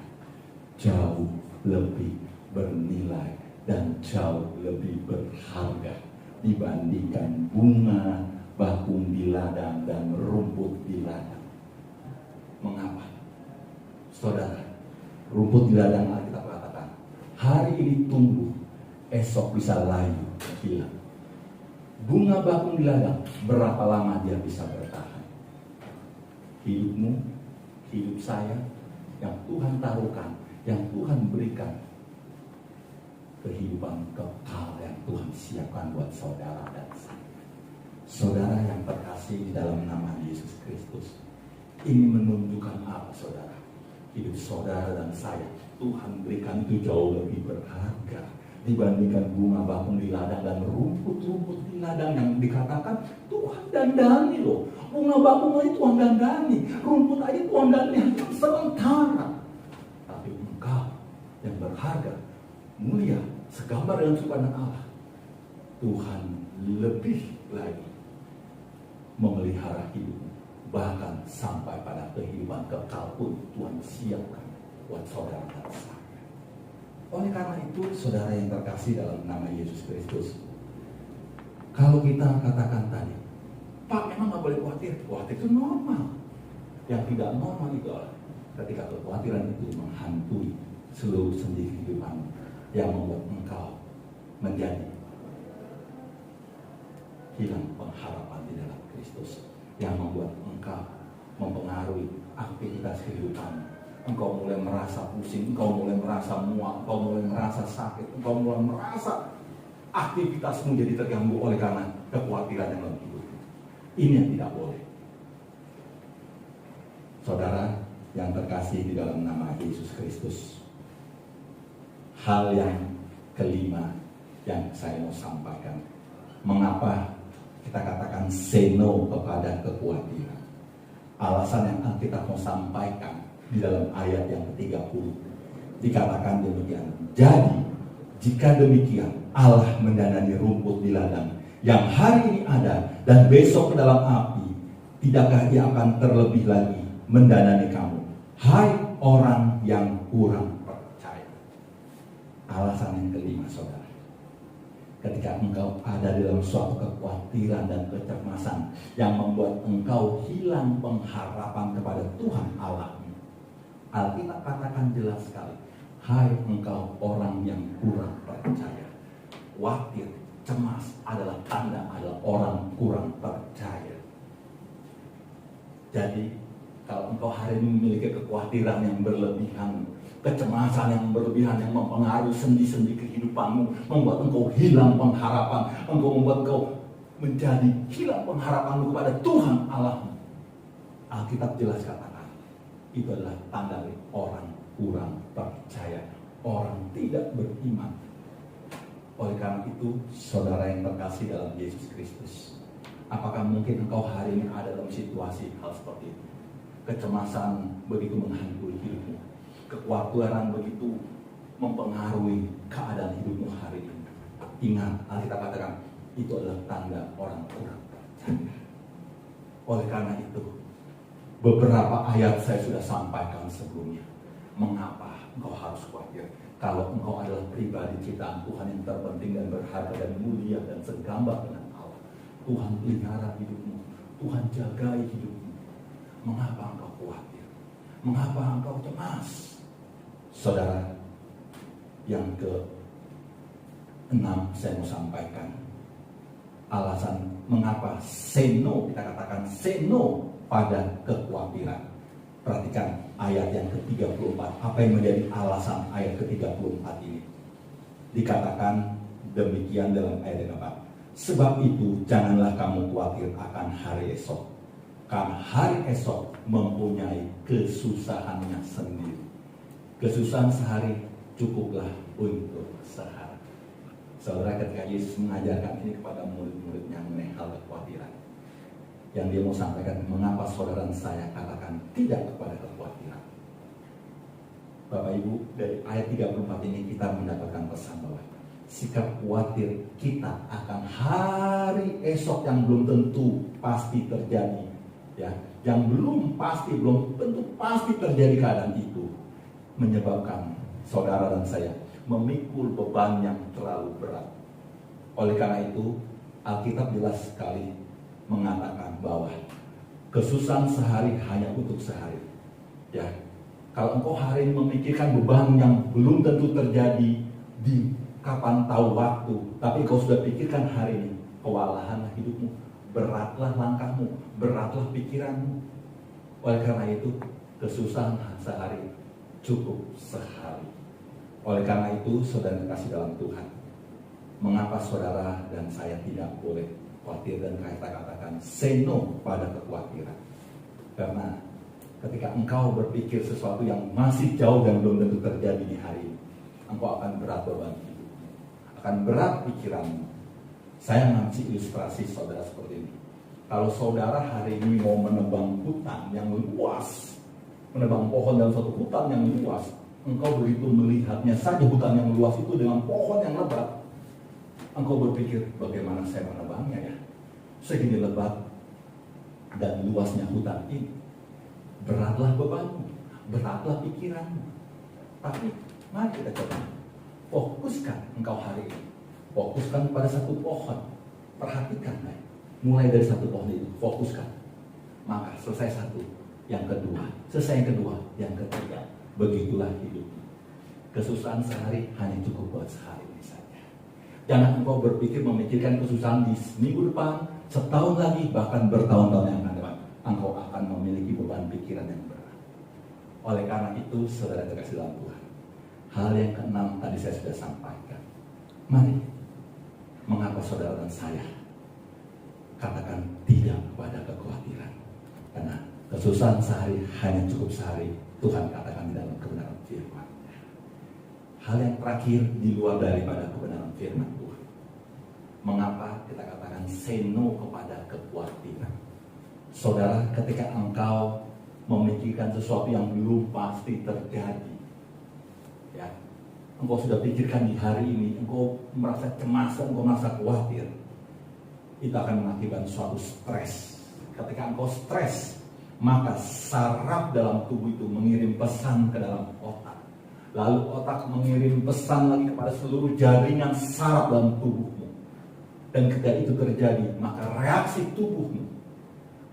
[SPEAKER 2] jauh lebih bernilai dan jauh lebih berharga dibandingkan bunga bakung di ladang dan rumput di ladang. Mengapa? Saudara, rumput di ladang Alkitab katakan hari ini tumbuh, esok bisa layu, hilang. Bunga bakung di ladang, berapa lama dia bisa bertahan? Hidupmu, hidup saya, yang Tuhan taruhkan, yang Tuhan berikan, kehidupan kekal yang Tuhan siapkan buat saudara dan saya. Saudara yang terkasih di dalam nama Yesus Kristus, ini menunjukkan apa, saudara? Hidup saudara dan saya, Tuhan berikan itu jauh lebih berharga dibandingkan bunga bakung di ladang dan rumput-rumput di ladang yang dikatakan Tuhan dandani loh. Bunga bakung aja Tuhan dandani, rumput aja Tuhan dandani, sementara. berharga, mulia, segambar dengan sukacita Allah, Tuhan lebih lagi memelihara hidupmu. Bahkan sampai pada kehidupan kekal pun Tuhan siapkan buat saudara dan saya. Oleh karena itu, saudara yang terkasih dalam nama Yesus Kristus, kalau kita katakan tadi, Pak, memang nggak boleh khawatir. Khawatir itu normal. Yang tidak normal itu adalah ketika kekhawatiran itu menghantui seluruh sendi kehidupan, yang membuat engkau menjadi hilang pengharapan di dalam Kristus, yang membuat engkau mempengaruhi aktivitas kehidupan. Engkau mulai merasa pusing, engkau mulai merasa muak, engkau mulai merasa sakit, engkau mulai merasa aktivitasmu jadi terganggu oleh karena kekhawatiran yang lebih hidup. Ini yang tidak boleh. Saudara yang terkasih di dalam nama Yesus Kristus, hal yang kelima yang saya mau sampaikan, mengapa kita katakan say no kepada kekhawatiran. Alasan yang kita mau sampaikan di dalam ayat yang ke-30 dikatakan demikian. Jadi jika demikian, Allah mendandani rumput di ladang yang hari ini ada dan besok ke dalam api, tidakkah Ia akan terlebih lagi mendandani kamu, hai orang yang kurang percaya? Alasan yang kelima, saudara, ketika engkau ada dalam suatu kekhawatiran dan kecemasan yang membuat engkau hilang pengharapan kepada Tuhan Allahmu, Alkitab katakan jelas sekali, hai engkau orang yang kurang percaya. Khawatir, cemas adalah tanda adalah orang kurang percaya. Jadi kalau engkau hari ini memiliki kekhawatiran yang berlebihan, kecemasan yang berlebihan yang mempengaruhi sendi-sendi kehidupanmu, membuat engkau hilang pengharapan, membuat engkau menjadi hilang pengharapanmu kepada Tuhan Allahmu, Alkitab jelas katakan itu adalah tanda dari orang kurang percaya, orang tidak beriman. Oleh karena itu, saudara yang terkasih dalam Yesus Kristus, apakah mungkin engkau hari ini ada dalam situasi hal seperti itu? Kecemasan begitu menghantui hidupmu, kekhawatiran begitu mempengaruhi keadaan hidupmu hari ini. Ingat, Alkitab katakan itu adalah tanda orang kurang percaya. Oleh karena itu, beberapa ayat saya sudah sampaikan sebelumnya. Mengapa engkau harus khawatir? Kalau engkau adalah pribadi ciptaan Tuhan yang terpenting dan berharga dan mulia dan segambar dengan Allah, Tuhan pelihara hidupmu, Tuhan jagai hidupmu. Mengapa engkau khawatir? Mengapa engkau cemas? Saudara, yang ke-6 saya mau sampaikan alasan mengapa say no, kita katakan say no pada kekhawatiran. Perhatikan ayat yang ke-34. Apa yang menjadi alasan ayat ke-34 ini? Dikatakan demikian dalam ayat yang ke-4. Sebab itu janganlah kamu khawatir akan hari esok, karena hari esok mempunyai kesusahannya sendiri. Kesusahan sehari cukuplah untuk sehari. Saudara, ketika Yesus mengajarkan ini kepada murid-muridnya mengenai hal kekhawatiran, yang dia mau sampaikan, mengapa saudara dan saya katakan tidak kepada kekhawatiran? Bapak Ibu, dari ayat 34 ini kita mendapatkan pesan bahwa sikap khawatir kita akan hari esok yang belum tentu pasti terjadi, ya, yang belum pasti, belum tentu pasti terjadi keadaan itu, menyebabkan saudara dan saya memikul beban yang terlalu berat. Oleh karena itu, Alkitab jelas sekali mengatakan bahwa kesusahan sehari hanya untuk sehari. Ya, kalau engkau hari ini memikirkan beban yang belum tentu terjadi di kapan tahu waktu, tapi engkau sudah pikirkan hari ini, kewalahanlah hidupmu, beratlah langkahmu, beratlah pikiranmu. Oleh karena itu, kesusahan sehari cukup sehari. Oleh karena itu, saudara kasih dalam Tuhan, mengapa saudara dan saya tidak boleh khawatir dan kita katakan say no pada kekhawatiran? Karena ketika engkau berpikir sesuatu yang masih jauh dan belum tentu terjadi di hari ini, engkau akan berat beban hidup, akan berat pikiranmu. Saya ngasih ilustrasi saudara seperti ini. Kalau saudara hari ini mau menebang hutan yang luas, menebang pohon dalam suatu hutan yang luas, engkau begitu melihatnya saja hutan yang luas itu dengan pohon yang lebat, engkau berpikir bagaimana saya menebangnya ya, segini lebat dan luasnya hutan ini. Beratlah bebanmu, beratlah pikiranmu. Tapi mari kita coba fokuskan engkau hari ini, fokuskan pada satu pohon, perhatikan baik. Mulai dari satu pohon itu, fokuskan. Maka selesai satu, yang kedua, selesai yang kedua, yang ketiga. Begitulah hidup. Kesusahan sehari hanya cukup buat sehari ini saja. Jangan engkau berpikir memikirkan kesusahan di minggu depan, setahun lagi, bahkan bertahun-tahun yang akan depan. Engkau akan memiliki beban pikiran yang berat. Oleh karena itu, saudara terkasih dalam Tuhan, hal yang keenam tadi saya sudah sampaikan. Mari, mengapa saudara dan saya katakan tidak pada kekhawatiran? Karena kesusahan sehari hanya cukup sehari. Tuhan katakan di dalam kebenaran firman. Hal yang terakhir di luar daripada kebenaran firman Tuhan. Mengapa kita katakan say no kepada kekhawatiran? Saudara, ketika engkau memikirkan sesuatu yang belum pasti terjadi, ya, engkau sudah pikirkan di hari ini, engkau merasa cemas, engkau merasa khawatir, itu akan mengakibatkan suatu stres. Ketika engkau stres, maka saraf dalam tubuh itu mengirim pesan ke dalam otak. Lalu otak mengirim pesan lagi kepada seluruh jaringan saraf dalam tubuhmu. Dan ketika itu terjadi, maka reaksi tubuhmu,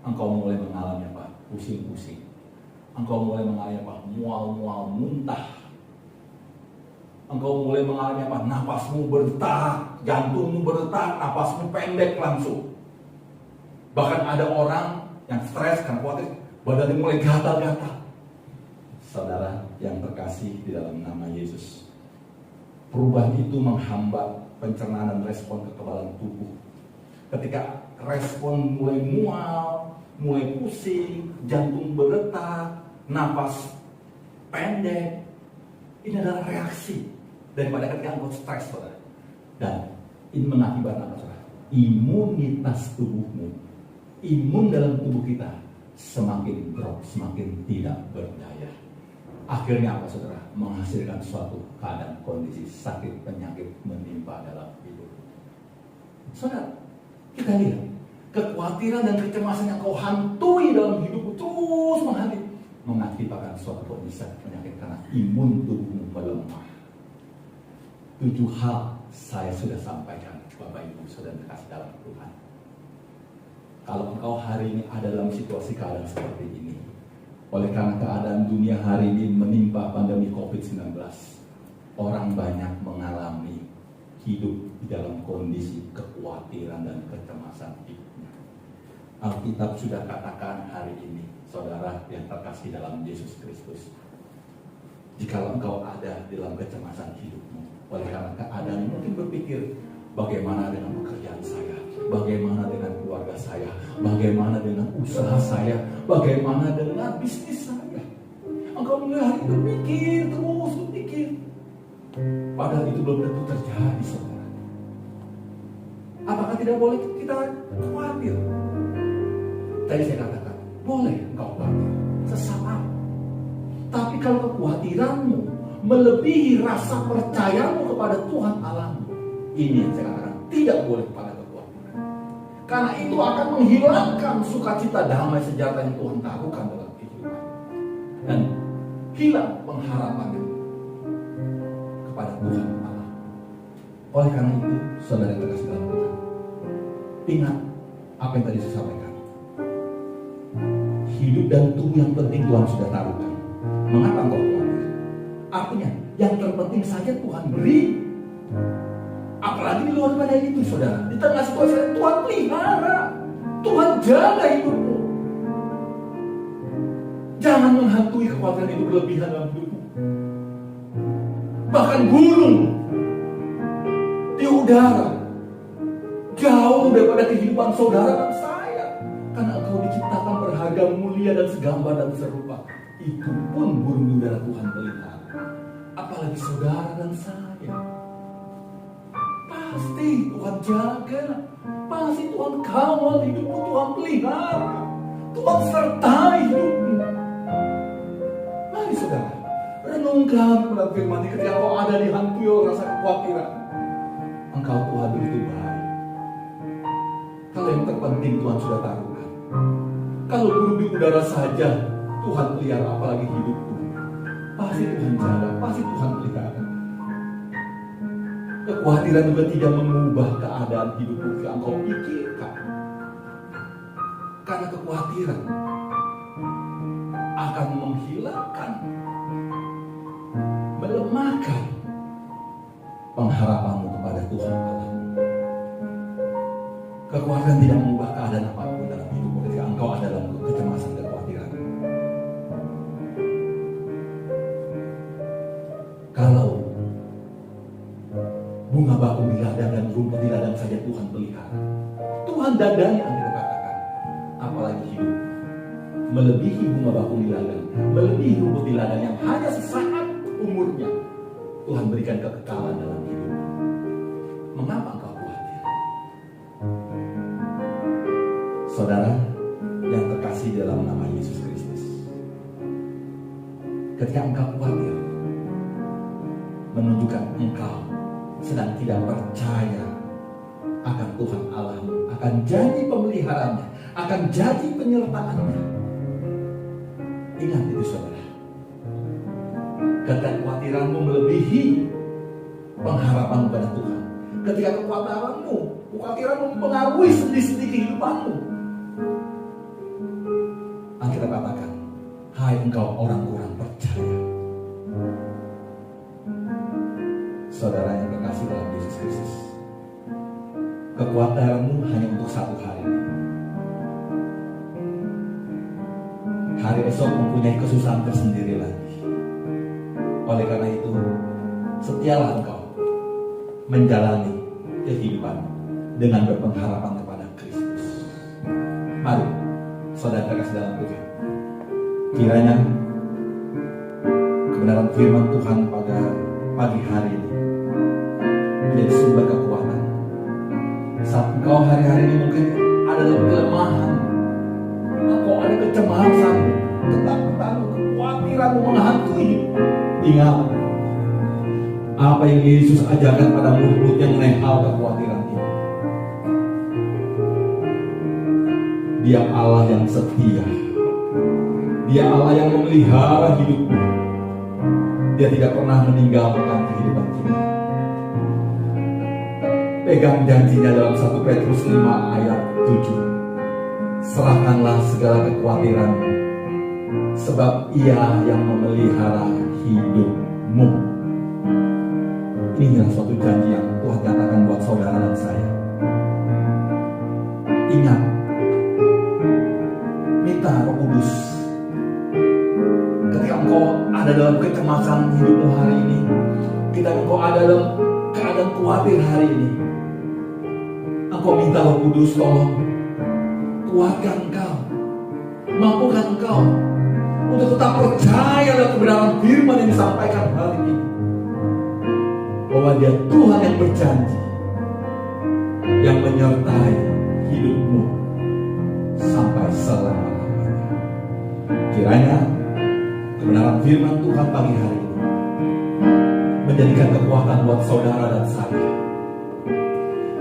[SPEAKER 2] engkau mulai mengalami apa? Pusing-pusing. Engkau mulai mengalami apa? Mual-mual, muntah. Engkau mulai mengalami apa? Napasmu berdetak, jantungmu berdetak, napasmu pendek langsung. Bahkan ada orang yang stres karena khawatir, badannya mulai gatal-gatal. Saudara yang terkasih di dalam nama Yesus, perubahan itu menghambat pencernaan dan respon kekebalan tubuh. Ketika respon mulai mual, mulai pusing, jantung berdetak, napas pendek, ini adalah reaksi daripada ketika engkau stres, saudara. Dan ini mengakibatkan apa, saudara? Imunitas tubuhmu, imun dalam tubuh kita semakin drop, semakin tidak berdaya. Akhirnya apa, saudara? Menghasilkan suatu keadaan kondisi sakit penyakit menimpa dalam hidup. Saudara, kita lihat kekhawatiran dan kecemasan yang kau hantui dalam hidupmu terus mengakibatkan suatu kondisi penyakit karena imun tubuhmu melemah. 7 hal saya sudah sampaikan, Bapak Ibu Saudara terkasih dalam Tuhan. Kalau engkau hari ini ada dalam situasi keadaan seperti ini, oleh karena keadaan dunia hari ini menimpa pandemi COVID-19, orang banyak mengalami hidup di dalam kondisi kekhawatiran dan kecemasan hidupnya. Alkitab sudah katakan hari ini, saudara yang terkasih dalam Yesus Kristus, jika engkau ada dalam kecemasan hidupmu, oleh karena keadaan mungkin berpikir, bagaimana dengan pekerjaan saya, bagaimana dengan keluarga saya, bagaimana dengan usaha saya, bagaimana dengan bisnis saya. Engkau mulai hari berpikir, terus berpikir, padahal itu belum tentu terjadi, saudara. Apakah tidak boleh kita khawatir? Tadi saya katakan, boleh engkau khawatir sesaat. Tapi kalau kekhawatiranmu melebihi rasa percayamu kepada Tuhan Allahmu, ini yang saya katakan, tidak boleh pada kekhawatiran. Karena itu akan menghilangkan sukacita damai sejahtera yang Tuhan lakukan dalam kehidupan. Dan hilang pengharapannya kepada Tuhan Allah. Oleh karena itu, saudara yang terkasih dalam Tuhan, ingat apa yang tadi saya sampaikan. Hidup dan tubuh yang penting Tuhan sudah taruhkan. Mengapa engkau khawatir? Artinya, yang terpenting saja Tuhan beri. Apalagi di luar daripada itu, saudara. Di tengah situasi Tuhan pelihara, Tuhan jaga hidupmu. Jangan menghantui kekhawatiran itu berlebihan dalam hidupmu. Bahkan gunung di udara jauh daripada kehidupan saudara dan saya, karena engkau diciptakan berharga, mulia dan segambar dan serupa. Itu pun burung di udara Tuhan pelihara. Apalagi saudara dan saya. Pasti Tuhan jaga, pasti Tuhan kawal hidupmu, Tuhan pelihara, Tuhan sertai hidupmu. Mari saudara, renung Renungkan pada firman ini ketika engkau ada dihantui oleh rasa kekhawatiran. Engkau Tuhan begitu baik. Kalau yang terpenting Tuhan sudah taruhkan. Kalau burung di udara saja Tuhan pelihara, apalagi hidupku. Pasti Tuhan jaga, pasti Tuhan pelihara. Kekhawatiran juga tidak mengubah keadaan hidupku jika engkau pikirkan. Karena kekhawatiran akan menghilangkan, melemahkan pengharapanmu kepada Tuhan Allah. Kekhawatiran tidak mengubah keadaan apapun dalam hidupmu ketika engkau ada dalam kecemasan dan kekhawatiran. Kalau bunga bakung di ladang dan rumput di ladang saja Tuhan pelihara, Tuhan dadanya yang kita katakan, apalagi hidup. Melebihi bunga bakung di ladang, melebihi rumput di ladang yang hanya sesaat umurnya, Tuhan berikan kekekalan dalam hidup. Mengapa engkau khawatir? Saudara yang terkasih dalam nama Yesus Kristus, ketika engkau khawatir, menunjukkan engkau sedang tidak percaya akan Tuhan Allahmu, akan janji pemeliharaannya, akan janji penyertaannya. Ingat itu saudara. Ketika kekhawatiranmu melebihi pengharapanmu pada Tuhan, ketika kekhawatiranmu mempengaruhi sendi-sendi kehidupanmu, Alkitab katakan, hai engkau orang kurang percaya. Saudara yang terkasih dalam Yesus Kristus, kekhawatiranmu hanya untuk satu hari. Hari esok mempunyai kesusahan tersendiri lagi. Oleh karena itu, setialah engkau menjalani kehidupan dengan berpengharapan kepada Kristus. Mari, saudara terkasih dalam Tuhan, kiranya kebenaran firman Tuhan pada pagi hari ini menjadi sumber kekuatan. Saat engkau hari-hari ini mungkin ada dalam kelemahan, engkau ada kecemasan, ketakutan, kekhawatiran menghantui. Ingat apa yang Yesus ajarkan pada murid-murid yang mengenai hal kekhawatiran ini. Dia Allah yang setia, Dia Allah yang memelihara hidupmu. Dia tidak pernah meninggalkan kehidupan kita. Pegang janjinya dalam 1 Petrus 5 ayat 7. Serahkanlah segala kekhawatiran, sebab Ia yang memelihara hidupmu. Ini adalah suatu janji yang Tuhan katakan buat saudara dan saya. Ingat, minta Roh Kudus. Ketika engkau ada dalam kecemasan hidupmu hari ini, ketika engkau ada dalam keadaan khawatir hari ini, engkau minta Roh Kudus, tolong kuatkan engkau, mampukan engkau untuk tetap percaya dalam kebenaran firman yang disampaikan hari ini, bahwa Dia Tuhan yang berjanji, yang menyertai hidupmu sampai selama-lamanya. Kiranya kebenaran firman Tuhan pagi hari ini menjadikan kekuatan buat saudara dan saya.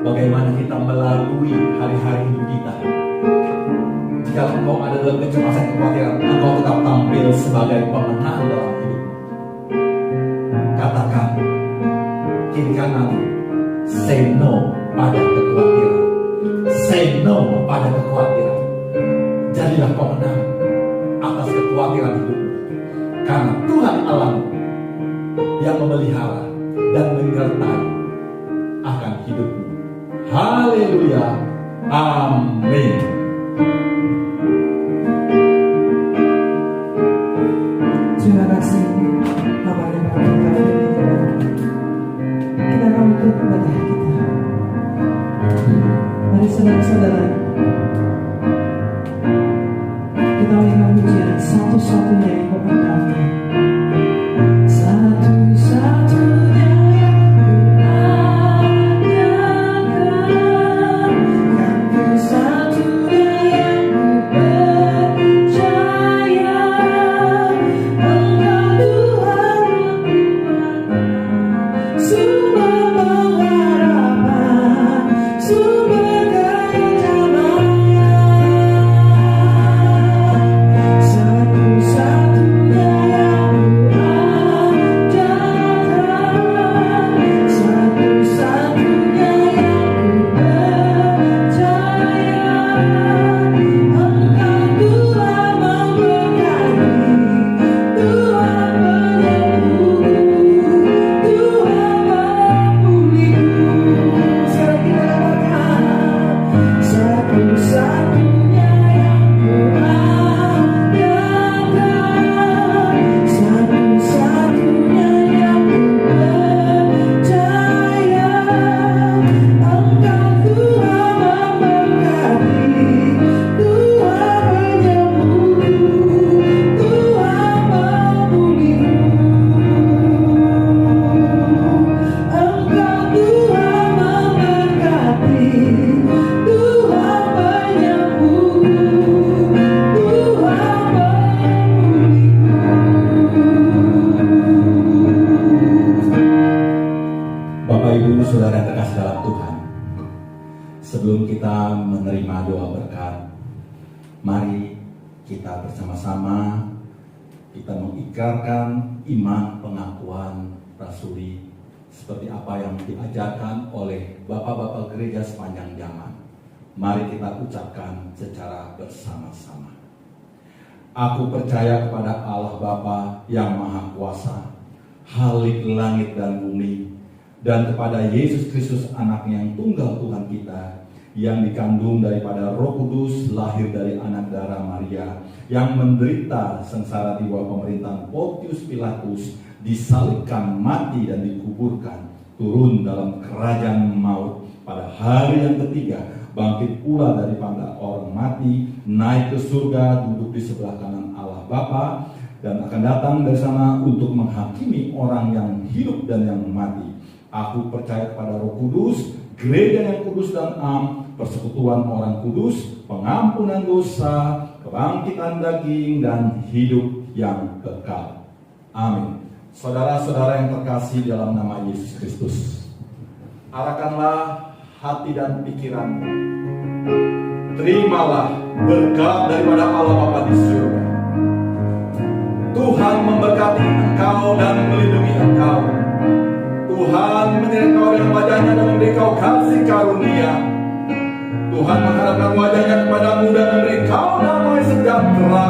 [SPEAKER 2] Bagaimana kita melalui hari-hari hidup kita. Jika engkau ada dalam kecemasan kekhawatiran, engkau tetap tampil sebagai pemenang dalam hidup. Katakan kiri kanan, say no pada kekhawatiran, say no pada kekhawatiran. Jadilah pemenang atas kekhawatiran hidupmu, karena Tuhan Allahmu yang memelihara dan menyertai akan hidupmu. Haleluya, amin.
[SPEAKER 1] Terima kasih Bapak yang berkata kita akan tutup kepada kita. Mari saudara-saudara, kita menyanyikan pujian satu-satunya yang kau pandangkan. Satu-satunya yang ku satunya yang ku percaya, Engkau Tuhan
[SPEAKER 2] Bapak Ibu Saudara yang terkasih dalam Tuhan, sebelum kita menerima doa berkat, mari kita bersama-sama kita mengikrarkan iman pengakuan rasuli seperti apa yang diajarkan oleh bapak-bapak gereja sepanjang zaman. Mari kita ucapkan secara bersama-sama. Aku percaya kepada Allah Bapa yang Maha Kuasa, Khalik langit dan bumi, dan kepada Yesus Kristus anaknya yang tunggal Tuhan kita, yang dikandung daripada Roh Kudus, lahir dari anak darah Maria, yang menderita sengsara di bawah pemerintahan Pontius Pilatus, disalibkan, mati dan dikuburkan, turun dalam kerajaan maut, pada hari yang ketiga bangkit pula daripada orang mati, naik ke surga, duduk di sebelah kanan Allah Bapa, dan akan datang dari sana untuk menghakimi orang yang hidup dan yang mati. Aku percaya kepada Roh Kudus, gereja yang kudus dan am, persekutuan orang kudus, pengampunan dosa, kebangkitan daging, dan hidup yang kekal. Amin. Saudara-saudara yang terkasih dalam nama Yesus Kristus, arahkanlah hati dan pikiranmu. Terimalah berkat daripada Allah Bapa di surga. Tuhan memberkati engkau dan melindungi engkau. Tuhan menyertai engkau dengan wajahnya dan memberi engkau kasih karunia. Tuhan mengharapkan wajahnya kepadamu dan memberi engkau damai sejahtera,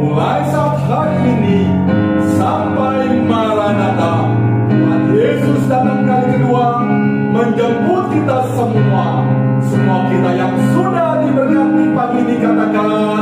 [SPEAKER 2] mulai saat hari ini sampai Maranatha. Tuhan Yesus datang kali kedua menjemput kita semua. Semua kita yang sudah diberkati pagi ini katakan